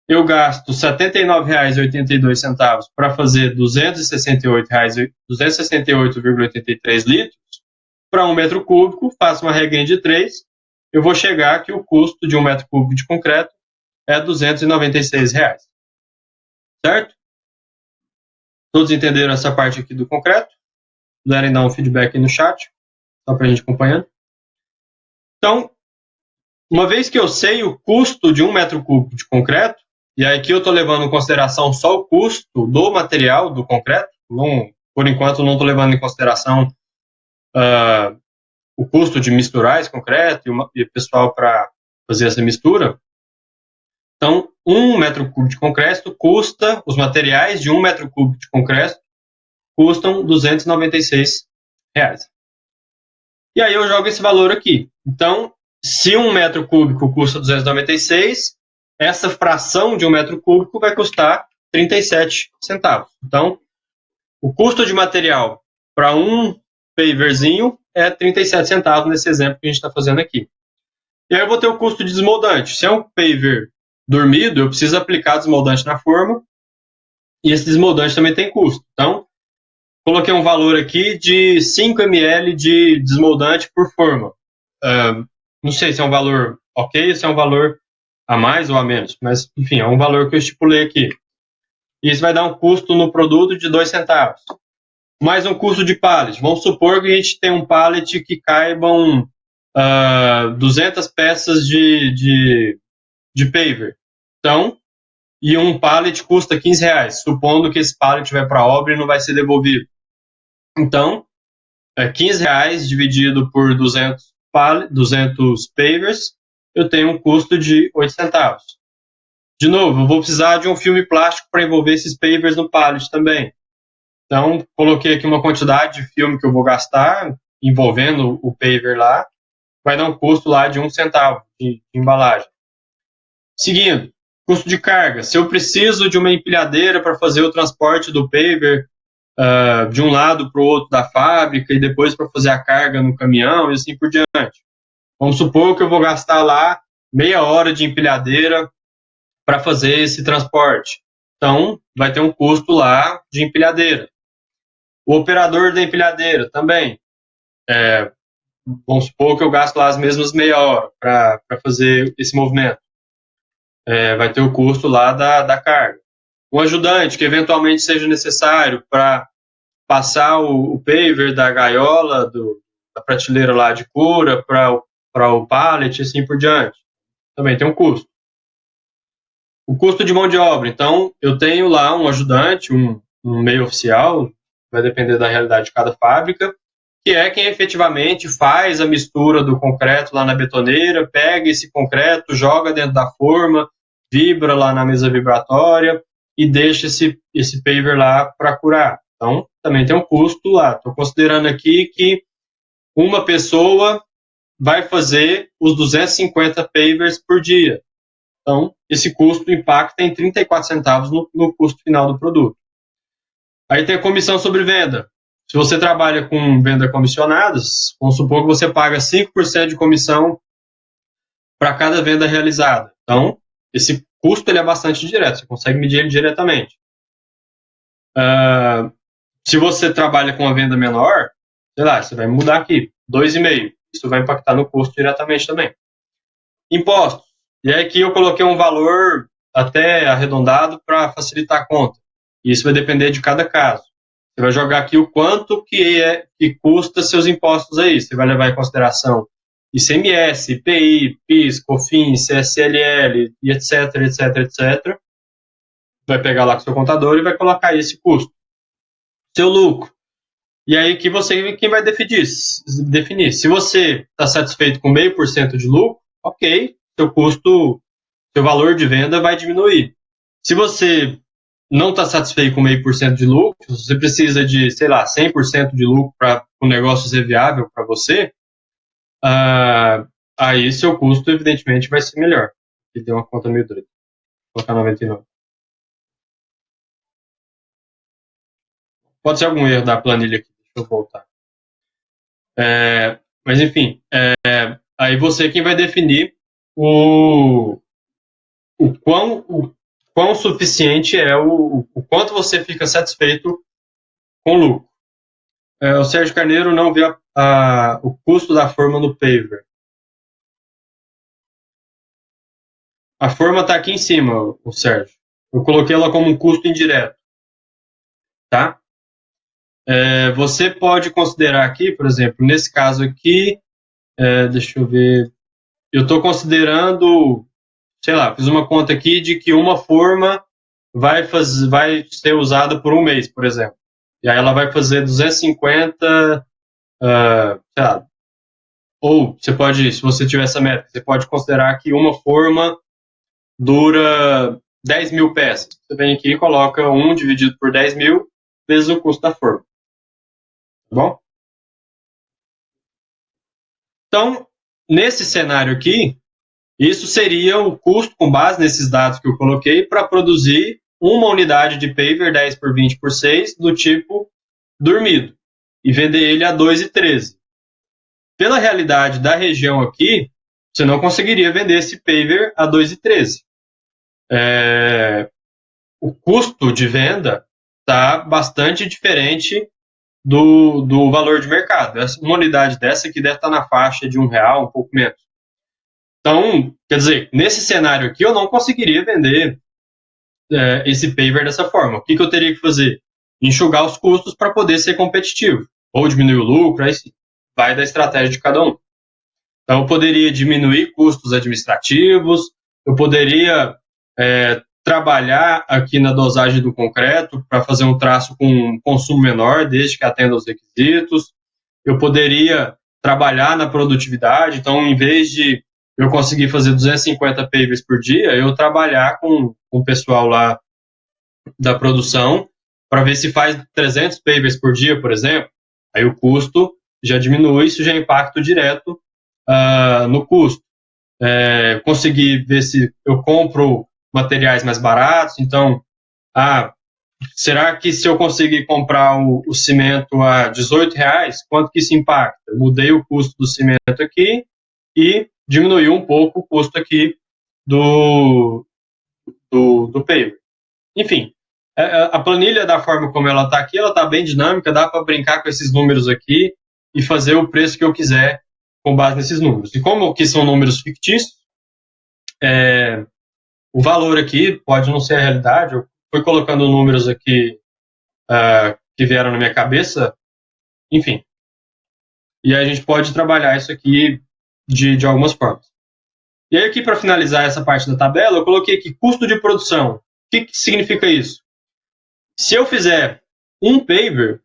eu gasto R$79,82 para fazer 268,83 litros, para 1 metro cúbico, faço uma regrinha de 3, eu vou chegar que o custo de 1 metro cúbico de concreto é R$296. Certo? Todos entenderam essa parte aqui do concreto? Puderem dar um feedback aí no chat, só para a gente acompanhando. Então, uma vez que eu sei o custo de 1 metro cúbico de concreto, e aqui eu estou levando em consideração só o custo do material, do concreto, por enquanto não estou levando em consideração o custo de misturar esse concreto e o pessoal para fazer essa mistura. Então, 1 metro cúbico de concreto custa, os materiais de 1 metro cúbico de concreto custam R$296. E aí eu jogo esse valor aqui. Então, se 1 metro cúbico custa 296, essa fração de 1 metro cúbico vai custar 37 centavos. Então, o custo de material para um paverzinho é 37 centavos nesse exemplo que a gente está fazendo aqui. E aí eu vou ter o custo de desmoldante. Se é um paver dormido, eu preciso aplicar desmoldante na forma, e esse desmoldante também tem custo. Então, coloquei um valor aqui de 5 ml de desmoldante por forma. Não sei se é um valor ok, se é um valor a mais ou a menos, mas, enfim, é um valor que eu estipulei aqui. E isso vai dar um custo no produto de 2 centavos. Mais um custo de pallet. Vamos supor que a gente tem um pallet que caibam 200 peças de paver. Então, e um pallet custa R$15, supondo que esse pallet vai para a obra e não vai ser devolvido. Então, R$15 dividido por 200 pavers, eu tenho um custo de 8 centavos. De novo, eu vou precisar de um filme plástico para envolver esses pavers no pallet também. Então, coloquei aqui uma quantidade de filme que eu vou gastar envolvendo o paver lá, vai dar um custo lá de 1 centavo de embalagem. Seguindo, custo de carga. Se eu preciso de uma empilhadeira para fazer o transporte do paver de um lado para o outro da fábrica e depois para fazer a carga no caminhão e assim por diante. Vamos supor que eu vou gastar lá meia hora de empilhadeira para fazer esse transporte. Então, vai ter um custo lá de empilhadeira. O operador da empilhadeira também. Vamos supor que eu gasto lá as mesmas meia hora para fazer esse movimento. Vai ter o custo lá da carga. Um ajudante que eventualmente seja necessário para passar o paver da gaiola, da prateleira lá de cura para o pallet e assim por diante. Também tem um custo. O custo de mão de obra. Então, eu tenho lá um ajudante, um meio oficial, vai depender da realidade de cada fábrica, que é quem efetivamente faz a mistura do concreto lá na betoneira, pega esse concreto, joga dentro da forma, vibra lá na mesa vibratória e deixa esse paver lá para curar. Então, também tem um custo lá. Estou considerando aqui que uma pessoa vai fazer os 250 pavers por dia. Então, esse custo impacta em 34 centavos no custo final do produto. Aí tem a comissão sobre venda. Se você trabalha com venda comissionadas, vamos supor que você paga 5% de comissão para cada venda realizada. Então, esse custo ele é bastante direto, você consegue medir ele diretamente. Se você trabalha com uma venda menor, sei lá, você vai mudar aqui, 2,5%. Isso vai impactar no custo diretamente também. Impostos. E aí aqui eu coloquei um valor até arredondado para facilitar a conta. Isso vai depender de cada caso. Você vai jogar aqui o quanto que custa seus impostos aí. Você vai levar em consideração ICMS, IPI, PIS, COFINS, CSLL, e etc, etc, etc. Vai pegar lá com o seu contador e vai colocar esse custo. Seu lucro. E aí que quem vai definir. Se você está satisfeito com 0,5% de lucro, ok, seu custo, seu valor de venda vai diminuir. Se você não está satisfeito com 0,5% de lucro, você precisa de, sei lá, 100% de lucro para o negócio ser viável para você, aí seu custo, evidentemente, vai ser melhor. E deu uma conta meio doida. Vou colocar 99. Pode ser algum erro da planilha aqui, deixa eu voltar. Mas, enfim, aí você quem vai definir o quão suficiente é o quanto você fica satisfeito com o lucro. O Sérgio Carneiro não vê o custo da forma no paver. A forma está aqui em cima, o Sérgio. Eu coloquei ela como um custo indireto. Tá? Você pode considerar aqui, por exemplo, nesse caso aqui, deixa eu ver, eu estou considerando, sei lá, fiz uma conta aqui de que uma forma vai ser usada por um mês, por exemplo. E aí ela vai fazer 250, sei lá, ou você pode, se você tiver essa meta, você pode considerar que uma forma dura 10 mil peças. Você vem aqui e coloca 1 dividido por 10 mil vezes o custo da forma. Tá bom? Então, nesse cenário aqui, isso seria o custo com base nesses dados que eu coloquei para produzir uma unidade de paver 10 por 20 por 6 do tipo dormido e vender ele a 2,13. Pela realidade da região aqui, você não conseguiria vender esse paver a 2,13. O custo de venda está bastante diferente do valor de mercado. Uma unidade dessa aqui deve estar na faixa de R$1, um pouco menos. Então, quer dizer, nesse cenário aqui eu não conseguiria vender esse paver dessa forma. O que eu teria que fazer? Enxugar os custos para poder ser competitivo. Ou diminuir o lucro, aí vai da estratégia de cada um. Então, eu poderia diminuir custos administrativos, eu poderia trabalhar aqui na dosagem do concreto para fazer um traço com um consumo menor, desde que atenda aos requisitos. Eu poderia trabalhar na produtividade, então, em vez de eu conseguir fazer 250 pavers por dia, eu trabalhar com o pessoal lá da produção para ver se faz 300 pavers por dia, por exemplo. Aí o custo já diminui, isso já é impacto direto no custo. Conseguir ver se eu compro materiais mais baratos, então, será que se eu conseguir comprar o cimento a R$18, quanto que isso impacta? Eu mudei o custo do cimento aqui e diminuiu um pouco o custo aqui do paver. Enfim, a planilha da forma como ela está aqui, ela está bem dinâmica, dá para brincar com esses números aqui e fazer o preço que eu quiser com base nesses números. E como que são números fictícios, o valor aqui pode não ser a realidade. Eu fui colocando números aqui que vieram na minha cabeça, enfim. E aí a gente pode trabalhar isso aqui de algumas formas. E aí aqui, para finalizar essa parte da tabela, eu coloquei aqui custo de produção. O que significa isso? Se eu fizer um paver,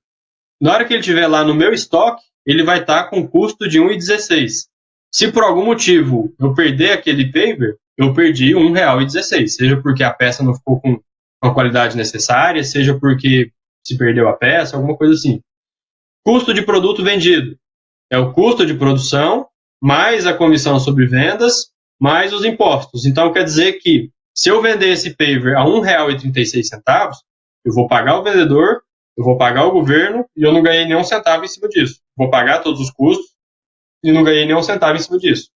na hora que ele estiver lá no meu estoque, ele vai estar com custo de 1,16. Se por algum motivo eu perder aquele paver, eu perdi R$1,16, seja porque a peça não ficou com a qualidade necessária, seja porque se perdeu a peça, alguma coisa assim. Custo de produto vendido é o custo de produção, mais a comissão sobre vendas, mais os impostos. Então, quer dizer que se eu vender esse paver a R$1,36, eu vou pagar o vendedor, eu vou pagar o governo e eu não ganhei nenhum centavo em cima disso. Vou pagar todos os custos e não ganhei nenhum centavo em cima disso.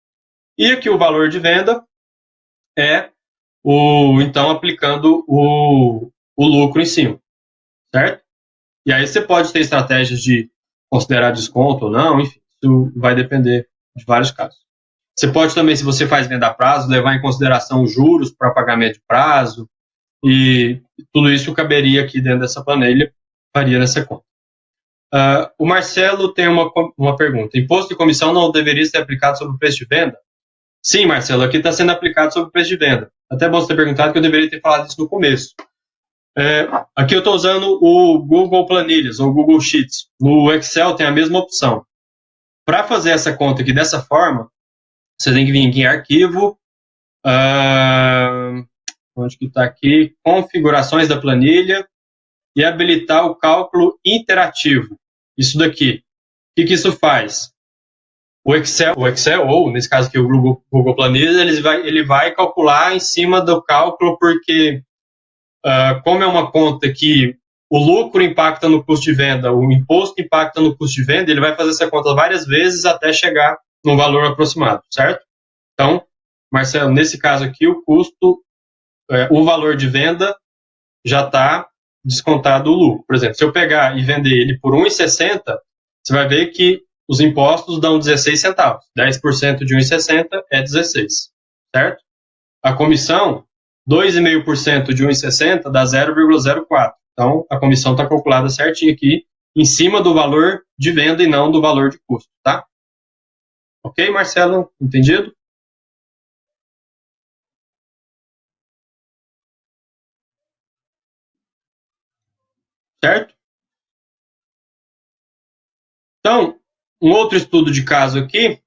E aqui o valor de venda é então aplicando o lucro em cima, certo? E aí você pode ter estratégias de considerar desconto ou não, enfim, isso vai depender de vários casos. Você pode também, se você faz venda a prazo, levar em consideração os juros para pagamento de prazo, e tudo isso caberia aqui dentro dessa planilha, faria nessa conta. O Marcelo tem uma pergunta. Imposto de comissão não deveria ser aplicado sobre o preço de venda? Sim, Marcelo, aqui está sendo aplicado sobre o preço de venda. Até bom você ter perguntado, que eu deveria ter falado isso no começo. Aqui eu estou usando o Google Planilhas, ou Google Sheets. No Excel tem a mesma opção. Para fazer essa conta aqui dessa forma, você tem que vir aqui em Arquivo, onde que está aqui, Configurações da planilha, e habilitar o cálculo interativo. Isso daqui. O que isso faz? O Excel, ou nesse caso aqui o Google Planilhas, ele vai calcular em cima do cálculo, porque como é uma conta que o lucro impacta no custo de venda, o imposto impacta no custo de venda, ele vai fazer essa conta várias vezes até chegar num valor aproximado, certo? Então, Marcelo, nesse caso aqui, o custo, o valor de venda já está descontado o lucro. Por exemplo, se eu pegar e vender ele por R$1,60, você vai ver que os impostos dão 16 centavos. 10% de 1,60 é 16, certo? A comissão, 2,5% de 1,60 dá 0,04. Então, a comissão está calculada certinho aqui, em cima do valor de venda e não do valor de custo, tá? Ok, Marcelo? Entendido? Certo? Então, um outro estudo de caso aqui,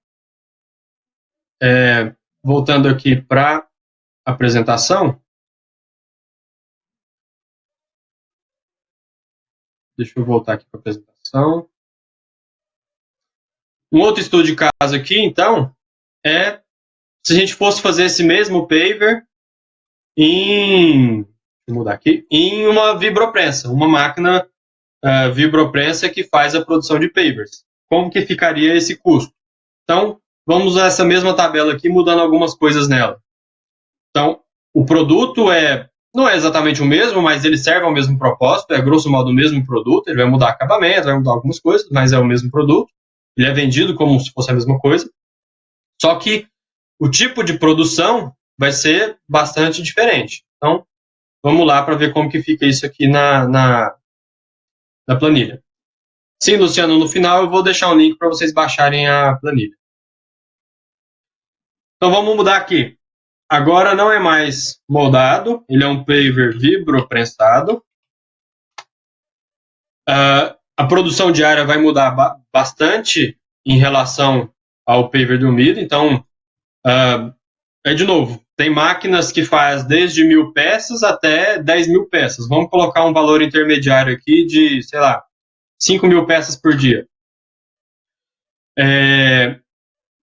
voltando aqui para a apresentação. Deixa eu voltar aqui para a apresentação. Um outro estudo de caso aqui, então, é se a gente fosse fazer esse mesmo paver vou mudar aqui, em uma vibroprensa, uma máquina vibroprensa que faz a produção de pavers. Como que ficaria esse custo? Então, vamos usar essa mesma tabela aqui, mudando algumas coisas nela. Então, o produto não é exatamente o mesmo, mas ele serve ao mesmo propósito, é grosso modo o mesmo produto, ele vai mudar acabamento, vai mudar algumas coisas, mas é o mesmo produto. Ele é vendido como se fosse a mesma coisa. Só que o tipo de produção vai ser bastante diferente. Então, vamos lá para ver como que fica isso aqui na planilha. Sim, Luciano, no final eu vou deixar um link para vocês baixarem a planilha. Então, vamos mudar aqui. Agora não é mais moldado, ele é um paver vibroprensado. A produção diária vai mudar bastante em relação ao paver dormido. Então, de novo, tem máquinas que faz desde 1.000 peças até 10.000 peças. Vamos colocar um valor intermediário aqui de, sei lá, 5.000 peças por dia.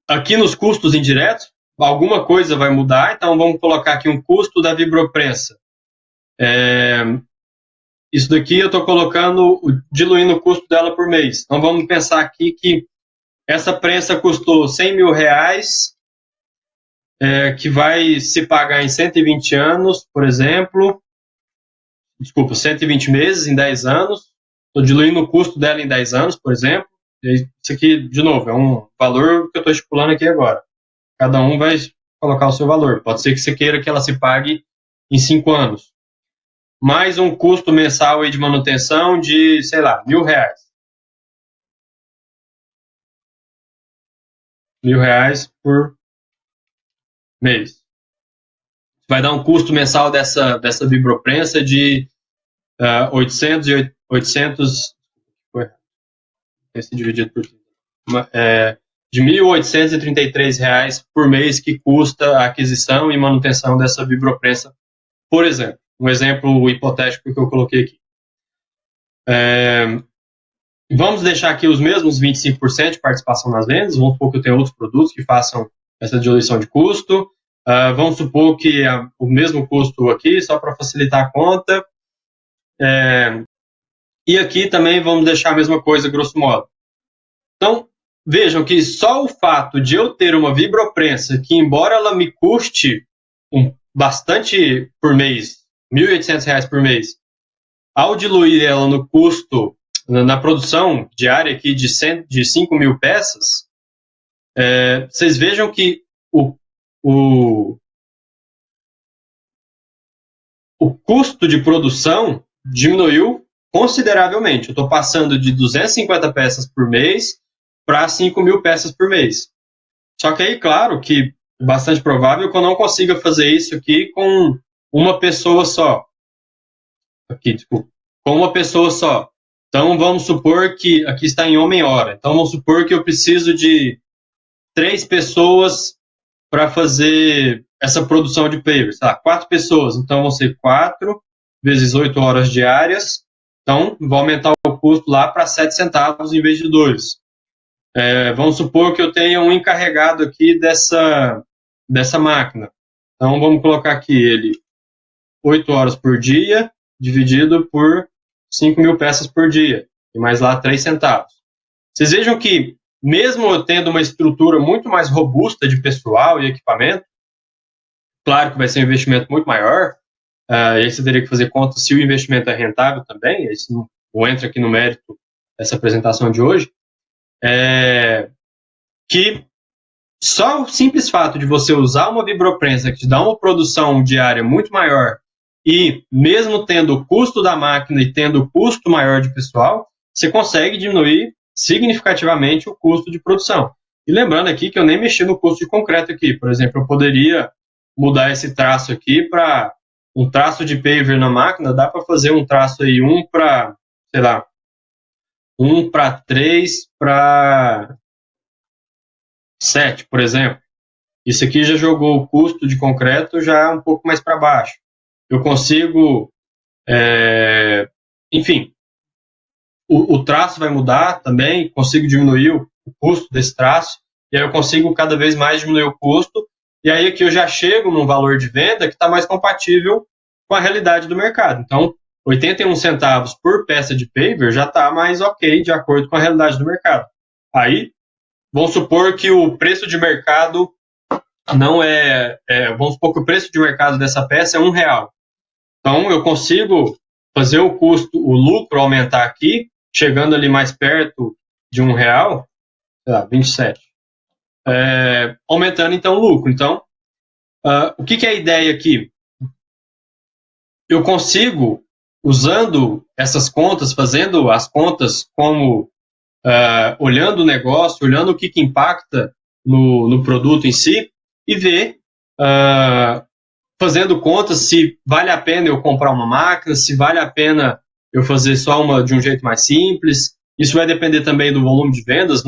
Aqui nos custos indiretos, alguma coisa vai mudar, então vamos colocar aqui um custo da vibroprensa. Isso daqui eu estou diluindo o custo dela por mês. Então vamos pensar aqui que essa prensa custou R$100.000, que vai se pagar em 120 anos, por exemplo. Desculpa, 120 meses em 10 anos. Estou diluindo o custo dela em 10 anos, por exemplo. Isso aqui, de novo, é um valor que eu estou estipulando aqui agora. Cada um vai colocar o seu valor. Pode ser que você queira que ela se pague em 5 anos. Mais um custo mensal aí de manutenção de, sei lá, R$1.000. R$1.000 por mês. Vai dar um custo mensal dessa vibroprensa de 800 esse dividido por 30. de R$ 1.833 por mês que custa a aquisição e manutenção dessa vibroprensa, por exemplo. Um exemplo hipotético que eu coloquei aqui. Vamos deixar aqui os mesmos 25% de participação nas vendas. Vamos supor que eu tenho outros produtos que façam essa diluição de custo. Vamos supor que o mesmo custo aqui, só para facilitar a conta. E aqui também vamos deixar a mesma coisa, grosso modo. Então, vejam que só o fato de eu ter uma vibroprensa que, embora ela me custe bastante por mês, R$ 1.800 por mês, ao diluir ela no custo, na produção diária aqui de 5 mil peças, vocês vejam que o custo de produção diminuiu consideravelmente. Eu estou passando de 250 peças por mês para 5 mil peças por mês. Só que aí, claro, que é bastante provável que eu não consiga fazer isso aqui com uma pessoa só. Com uma pessoa só. Então, vamos supor que aqui está em homem-hora. Então, vamos supor que eu preciso de 3 pessoas para fazer essa produção de papers. 4 pessoas. Então, vão ser 4 vezes 8 horas diárias. Então, vou aumentar o custo lá para 7 centavos em vez de 2. Vamos supor que eu tenha um encarregado aqui dessa máquina. Então, vamos colocar aqui ele 8 horas por dia, dividido por 5 mil peças por dia. E mais lá 3 centavos. Vocês vejam que, mesmo eu tendo uma estrutura muito mais robusta de pessoal e equipamento, claro que vai ser um investimento muito maior, e aí você teria que fazer conta se o investimento é rentável também, isso não entra aqui no mérito dessa apresentação de hoje, que só o simples fato de você usar uma vibroprensa que te dá uma produção diária muito maior e mesmo tendo o custo da máquina e tendo o custo maior de pessoal, você consegue diminuir significativamente o custo de produção. E lembrando aqui que eu nem mexi no custo de concreto aqui. Por exemplo, eu poderia mudar esse traço aqui para um traço de paver na máquina, dá para fazer um traço aí 1 para, sei lá, 1 para 3 para 7, por exemplo. Isso aqui já jogou o custo de concreto já um pouco mais para baixo. Eu consigo, enfim, o traço vai mudar também, consigo diminuir o custo desse traço, e aí eu consigo cada vez mais diminuir o custo, e aí aqui eu já chego num valor de venda que está mais compatível com a realidade do mercado. Então, 81 centavos por peça de paver já está mais ok, de acordo com a realidade do mercado. Aí, vamos supor que o preço de mercado não vamos supor que o preço de mercado dessa peça é R$1. Então, eu consigo fazer o custo, o lucro aumentar aqui, chegando ali mais perto de R$1, sei lá, 27. Aumentando, então, o lucro. Então, o que é a ideia aqui? Eu consigo, usando essas contas, fazendo as contas como olhando o negócio, olhando o que impacta no produto em si, e ver, fazendo contas, se vale a pena eu comprar uma máquina, se vale a pena eu fazer só uma de um jeito mais simples. Isso vai depender também do volume de vendas.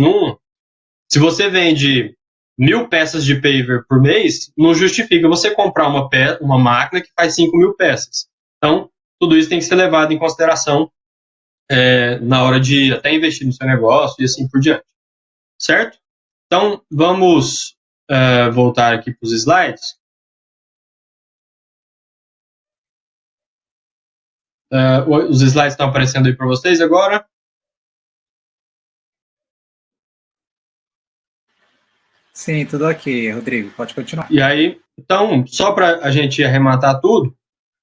Se você vende 1.000 peças de paver por mês, não justifica você comprar uma máquina que faz 5 mil peças. Então, tudo isso tem que ser levado em consideração na hora de até investir no seu negócio e assim por diante. Certo? Então, vamos voltar aqui para os slides. Os slides estão aparecendo aí para vocês agora. Sim, tudo ok, Rodrigo. Pode continuar. E aí, então, só para a gente arrematar tudo, o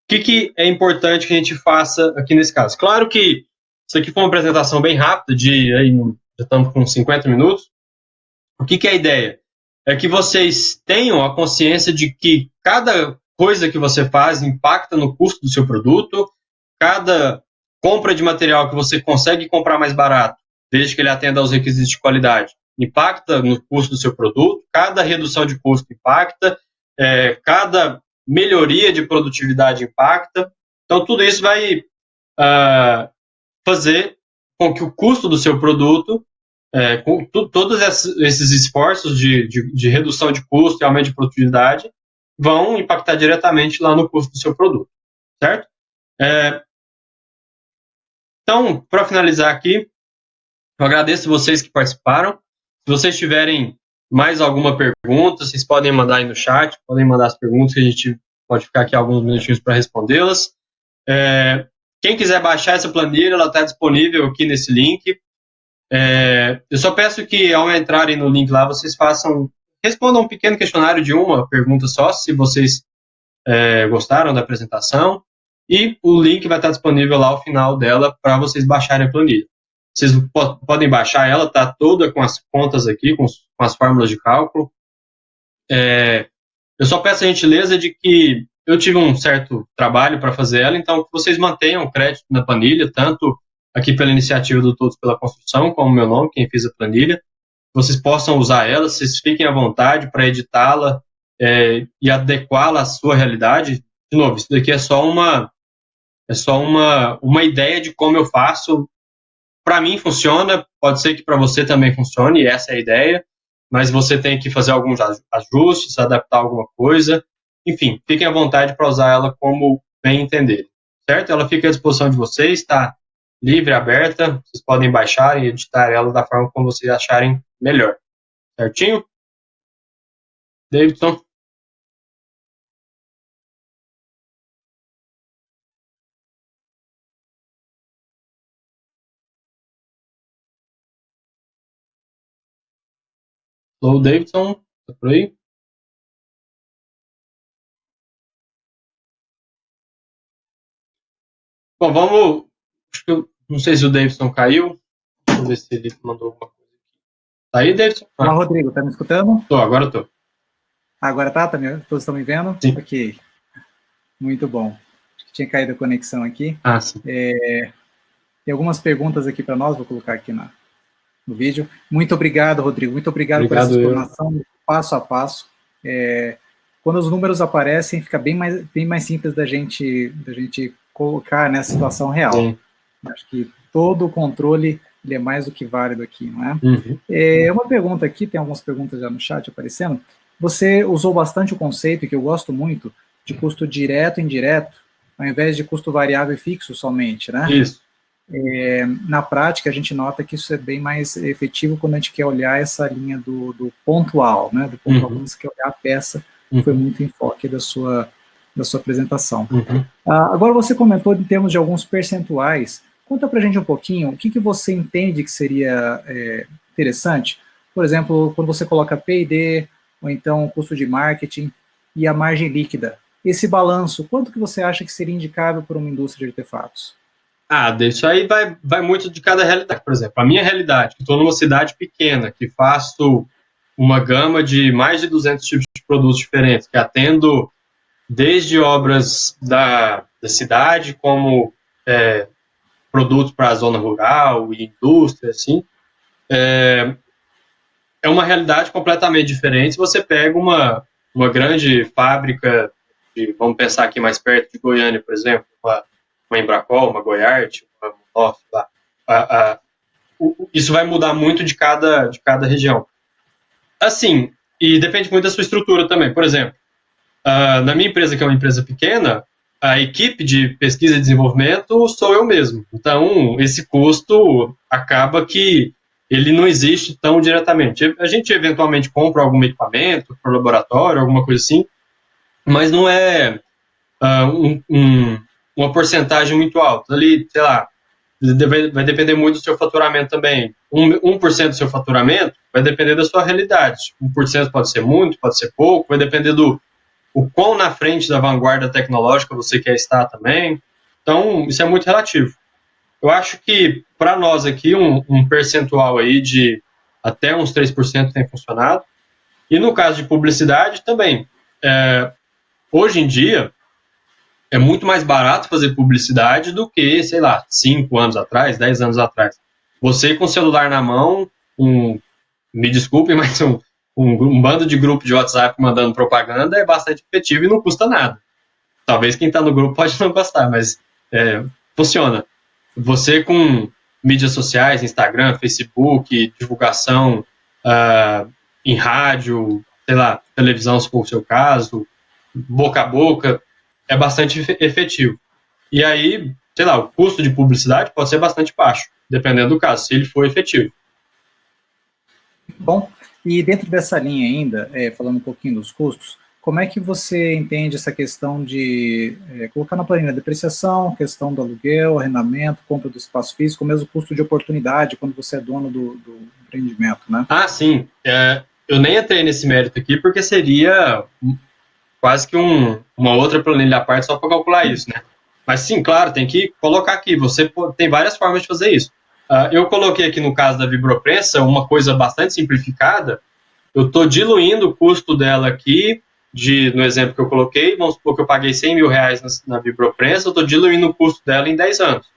que é importante que a gente faça aqui nesse caso? Claro que isso aqui foi uma apresentação bem rápida, já estamos com 50 minutos. O que é a ideia? É que vocês tenham a consciência de que cada coisa que você faz impacta no custo do seu produto, cada compra de material que você consegue comprar mais barato, desde que ele atenda aos requisitos de qualidade, impacta no custo do seu produto, cada redução de custo impacta, cada melhoria de produtividade impacta. Então, tudo isso vai fazer com que o custo do seu produto com todos esses esforços de redução de custo e aumento de produtividade vão impactar diretamente lá no custo do seu produto, certo? Então, para finalizar aqui, eu agradeço vocês que participaram. Se vocês tiverem mais alguma pergunta, vocês podem mandar aí no chat, podem mandar as perguntas que a gente pode ficar aqui alguns minutinhos para respondê-las. Quem quiser baixar essa planilha, ela está disponível aqui nesse link. Eu só peço que, ao entrarem no link lá, vocês respondam um pequeno questionário de uma pergunta só, se vocês gostaram da apresentação, e o link vai estar disponível lá ao final dela para vocês baixarem a planilha. Vocês podem baixar ela, está toda com as contas aqui, com as fórmulas de cálculo. Eu só peço a gentileza de que eu tive um certo trabalho para fazer ela, então que vocês mantenham o crédito na planilha, tanto aqui pela iniciativa do Todos pela Construção, como meu nome, quem fez a planilha. Vocês possam usar ela, vocês fiquem à vontade para editá-la e adequá-la à sua realidade. De novo, isso daqui é só uma ideia de como eu faço. Para mim funciona, pode ser que para você também funcione, e essa é a ideia, mas você tem que fazer alguns ajustes, adaptar alguma coisa. Enfim, fiquem à vontade para usar ela como bem entender, certo? Ela fica à disposição de vocês, está livre, aberta, vocês podem baixar e editar ela da forma como vocês acharem melhor. Certinho? Davidson? Hello, Davidson? Tá por aí? Bom, vamos... Não sei se o Davidson caiu. Deixa eu ver se ele mandou alguma coisa aqui. Tá aí, Davidson? Olá, Rodrigo, tá me escutando? Agora tô. Agora tá? Todos estão me vendo? Sim. Ok. Muito bom. Acho que tinha caído a conexão aqui. Sim. Tem algumas perguntas aqui para nós, vou colocar aqui no vídeo. Muito obrigado, Rodrigo. Muito obrigado por essa explanação passo a passo. Quando os números aparecem, fica bem mais simples da gente colocar nessa situação real. Sim. Acho que todo o controle ele é mais do que válido aqui, não é? Uhum. Uma pergunta aqui, tem algumas perguntas já no chat aparecendo. Você usou bastante o conceito, que eu gosto muito, de custo direto e indireto, ao invés de custo variável e fixo somente, né? Isso. Na prática, a gente nota que isso é bem mais efetivo quando a gente quer olhar essa linha do pontual, né? Do pontual, quando você quer olhar a peça, foi muito enfoque da sua apresentação. Agora, você comentou em termos de alguns percentuais. Conta pra gente um pouquinho, o que você entende que seria interessante? Por exemplo, quando você coloca P&D, ou então custo de marketing e a margem líquida. Esse balanço, quanto que você acha que seria indicável para uma indústria de artefatos? Isso aí vai muito de cada realidade. Por exemplo, a minha realidade, que estou numa cidade pequena, que faço uma gama de mais de 200 tipos de produtos diferentes, que atendo desde obras da cidade, como produtos para a zona rural e indústria, assim, é uma realidade completamente diferente. Se você pega uma grande fábrica, vamos pensar aqui mais perto de Goiânia, por exemplo, uma Embracol, uma Goiarte, uma Monof, isso vai mudar muito de cada região. Assim, e depende muito da sua estrutura também. Por exemplo, na minha empresa, que é uma empresa pequena, a equipe de pesquisa e desenvolvimento sou eu mesmo. Então, esse custo acaba que ele não existe tão diretamente. A gente eventualmente compra algum equipamento para o laboratório, alguma coisa assim, mas não é uma porcentagem muito alta. Ali, sei lá, vai depender muito do seu faturamento também. 1% do seu faturamento vai depender da sua realidade. 1% pode ser muito, pode ser pouco, vai depender o quão na frente da vanguarda tecnológica você quer estar também. Então, isso é muito relativo. Eu acho que, para nós aqui, um percentual aí de até uns 3% tem funcionado. E no caso de publicidade, também. Hoje em dia, é muito mais barato fazer publicidade do que, sei lá, 5 anos atrás, 10 anos atrás. Você com o celular na mão, me desculpe, mas um bando de grupo de WhatsApp mandando propaganda é bastante efetivo e não custa nada. Talvez quem está no grupo pode não gostar, mas funciona. Você com mídias sociais, Instagram, Facebook, divulgação em rádio, sei lá, televisão, se for o seu caso, boca a boca, é bastante efetivo. E aí, sei lá, o custo de publicidade pode ser bastante baixo, dependendo do caso, se ele for efetivo. Bom, e dentro dessa linha ainda, falando um pouquinho dos custos, como é que você entende essa questão de colocar na planilha a depreciação, questão do aluguel, arrendamento, compra do espaço físico, mesmo custo de oportunidade quando você é dono do empreendimento, né? Ah, sim. Eu nem entrei nesse mérito aqui porque seria quase que uma outra planilha à parte só para calcular isso, né? Mas sim, claro, tem que colocar aqui. Você tem várias formas de fazer isso. Eu coloquei aqui no caso da Vibroprensa uma coisa bastante simplificada. Eu estou diluindo o custo dela aqui, no exemplo que eu coloquei, vamos supor que eu paguei 100 mil reais na Vibroprensa, eu estou diluindo o custo dela em 10 anos.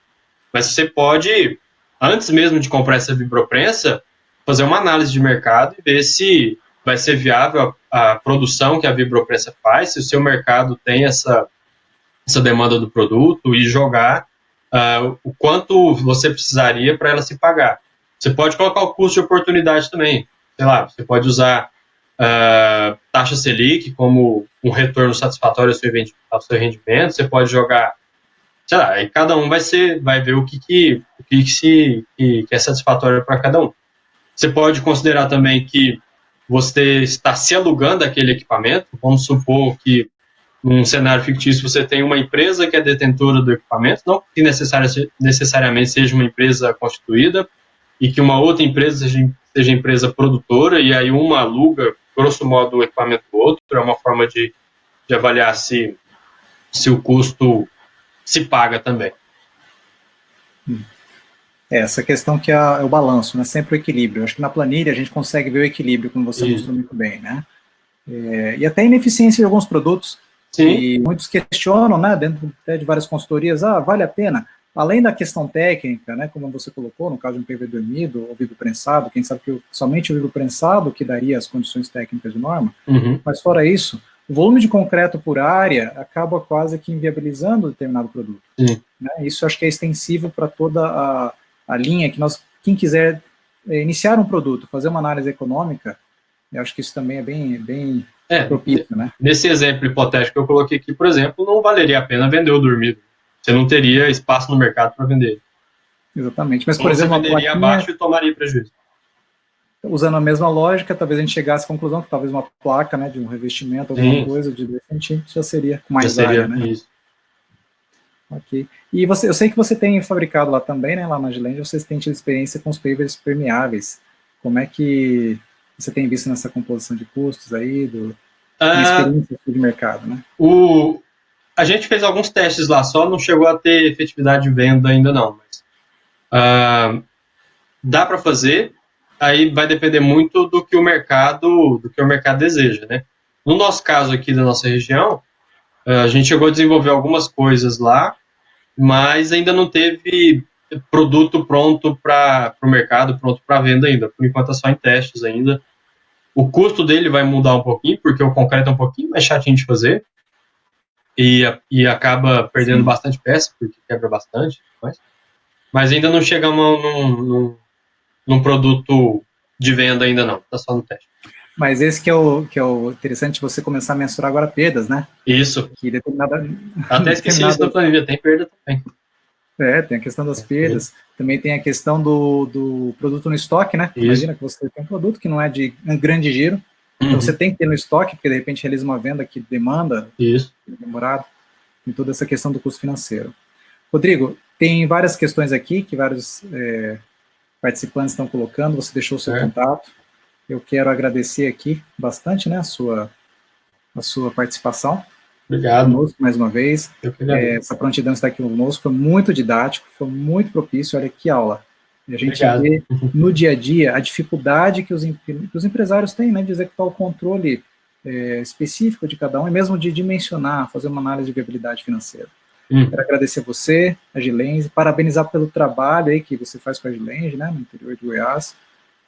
Mas você pode, antes mesmo de comprar essa Vibroprensa, fazer uma análise de mercado e ver se vai ser viável a produção que a Vibroprensa faz, se o seu mercado tem essa demanda do produto, e jogar o quanto você precisaria para ela se pagar. Você pode colocar o custo de oportunidade também. Sei lá, você pode usar taxa Selic como um retorno satisfatório ao seu rendimento, você pode jogar, sei lá, aí cada um vai ver o que é satisfatório para cada um. Você pode considerar também que você está se alugando aquele equipamento. Vamos supor que, num cenário fictício, você tem uma empresa que é detentora do equipamento, não que necessariamente seja uma empresa constituída, e que uma outra empresa seja empresa produtora, e aí uma aluga, grosso modo, o equipamento do outro. É uma forma de avaliar se o custo se paga também. Essa questão que é o balanço, né? Sempre o equilíbrio. Eu acho que na planilha a gente consegue ver o equilíbrio, como você mostrou muito bem, né? E até a ineficiência de alguns produtos. Sim. E muitos questionam, né, dentro até de várias consultorias, vale a pena? Além da questão técnica, né, como você colocou, no caso de um PV dormido ou vidro prensado, quem sabe que somente o vidro prensado que daria as condições técnicas de norma, mas fora isso, o volume de concreto por área acaba quase que inviabilizando determinado produto. Né? Isso acho que é extensível para toda a linha, que quem quiser iniciar um produto, fazer uma análise econômica, eu acho que isso também é bem propício, né? Nesse exemplo hipotético que eu coloquei aqui, por exemplo, não valeria a pena vender o dormido. Você não teria espaço no mercado para vender. Exatamente. Mas, por exemplo, você venderia abaixo e tomaria prejuízo. Usando a mesma lógica, talvez a gente chegasse à conclusão que talvez uma placa, né, de um revestimento, alguma coisa de 2 centímetros já seria com mais área, né? Isso. Ok. E eu sei que você tem fabricado lá também, né, lá na Agilenge, vocês têm tido experiência com os pavers permeáveis. Como é que você tem visto nessa composição de custos aí, experiência de mercado, né? A gente fez alguns testes lá, só não chegou a ter efetividade de venda ainda não, mas dá para fazer. Aí vai depender muito do que o mercado deseja, né? No nosso caso aqui da nossa região, a gente chegou a desenvolver algumas coisas lá, mas ainda não teve produto pronto para o mercado, pronto para venda ainda. Por enquanto é só em testes ainda. O custo dele vai mudar um pouquinho, porque o concreto é um pouquinho mais chatinho de fazer e acaba perdendo bastante peça, porque quebra bastante. Mas ainda não chegamos num produto de venda ainda não, está só no teste. Mas esse que é o interessante, você começar a mensurar agora perdas, né? Isso. Que determinada... Até esqueci isso da planilha, tem perda também. Tem a questão das perdas, também tem a questão do produto no estoque, né? Isso. Imagina que você tem um produto que não é de grande giro, então você tem que ter no estoque, porque de repente realiza uma venda que demanda, demorado, tem toda essa questão do custo financeiro. Rodrigo, tem várias questões aqui que vários participantes estão colocando, você deixou o seu contato. Eu quero agradecer aqui bastante, né, a sua participação. Obrigado. Conosco mais uma vez. Essa prontidão de estar aqui conosco foi muito didático, foi muito propício. Olha que aula. E a gente vê no dia a dia a dificuldade que os empresários têm, né, de executar o controle específico de cada um e mesmo de dimensionar, fazer uma análise de viabilidade financeira. Quero agradecer a você, a Agilenge, parabenizar pelo trabalho aí que você faz com a Agilenge, né, no interior de Goiás.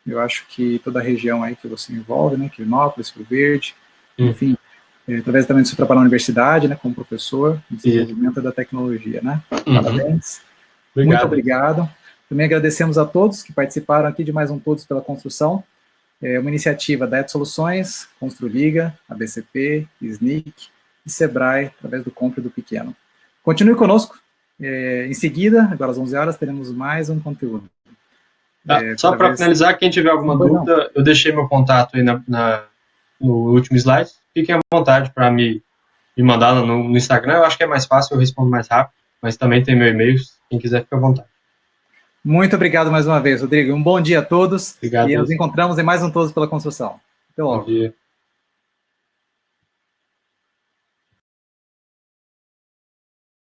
Eu acho que toda a região aí que você envolve, né, Quirinópolis, Rio Verde, enfim, através também do seu trabalho na universidade, né, como professor, desenvolvimento da tecnologia, né. Parabéns. Obrigado. Muito obrigado. Também agradecemos a todos que participaram aqui de mais um Todos pela Construção, uma iniciativa da EdSoluções, ConstruLiga, ABCP, SNIC e Sebrae, através do Compre do Pequeno. Continue conosco. Em seguida, agora às 11 horas, teremos mais um conteúdo. Só para finalizar, quem tiver alguma dúvida, eu deixei meu contato aí no último slide. Fiquem à vontade para me mandar no Instagram. Eu acho que é mais fácil, eu respondo mais rápido, mas também tem meu e-mail, quem quiser fica à vontade. Muito obrigado mais uma vez, Rodrigo. Um bom dia a todos. Obrigado. E nos encontramos em mais um Todos pela Construção. Até logo. Bom dia.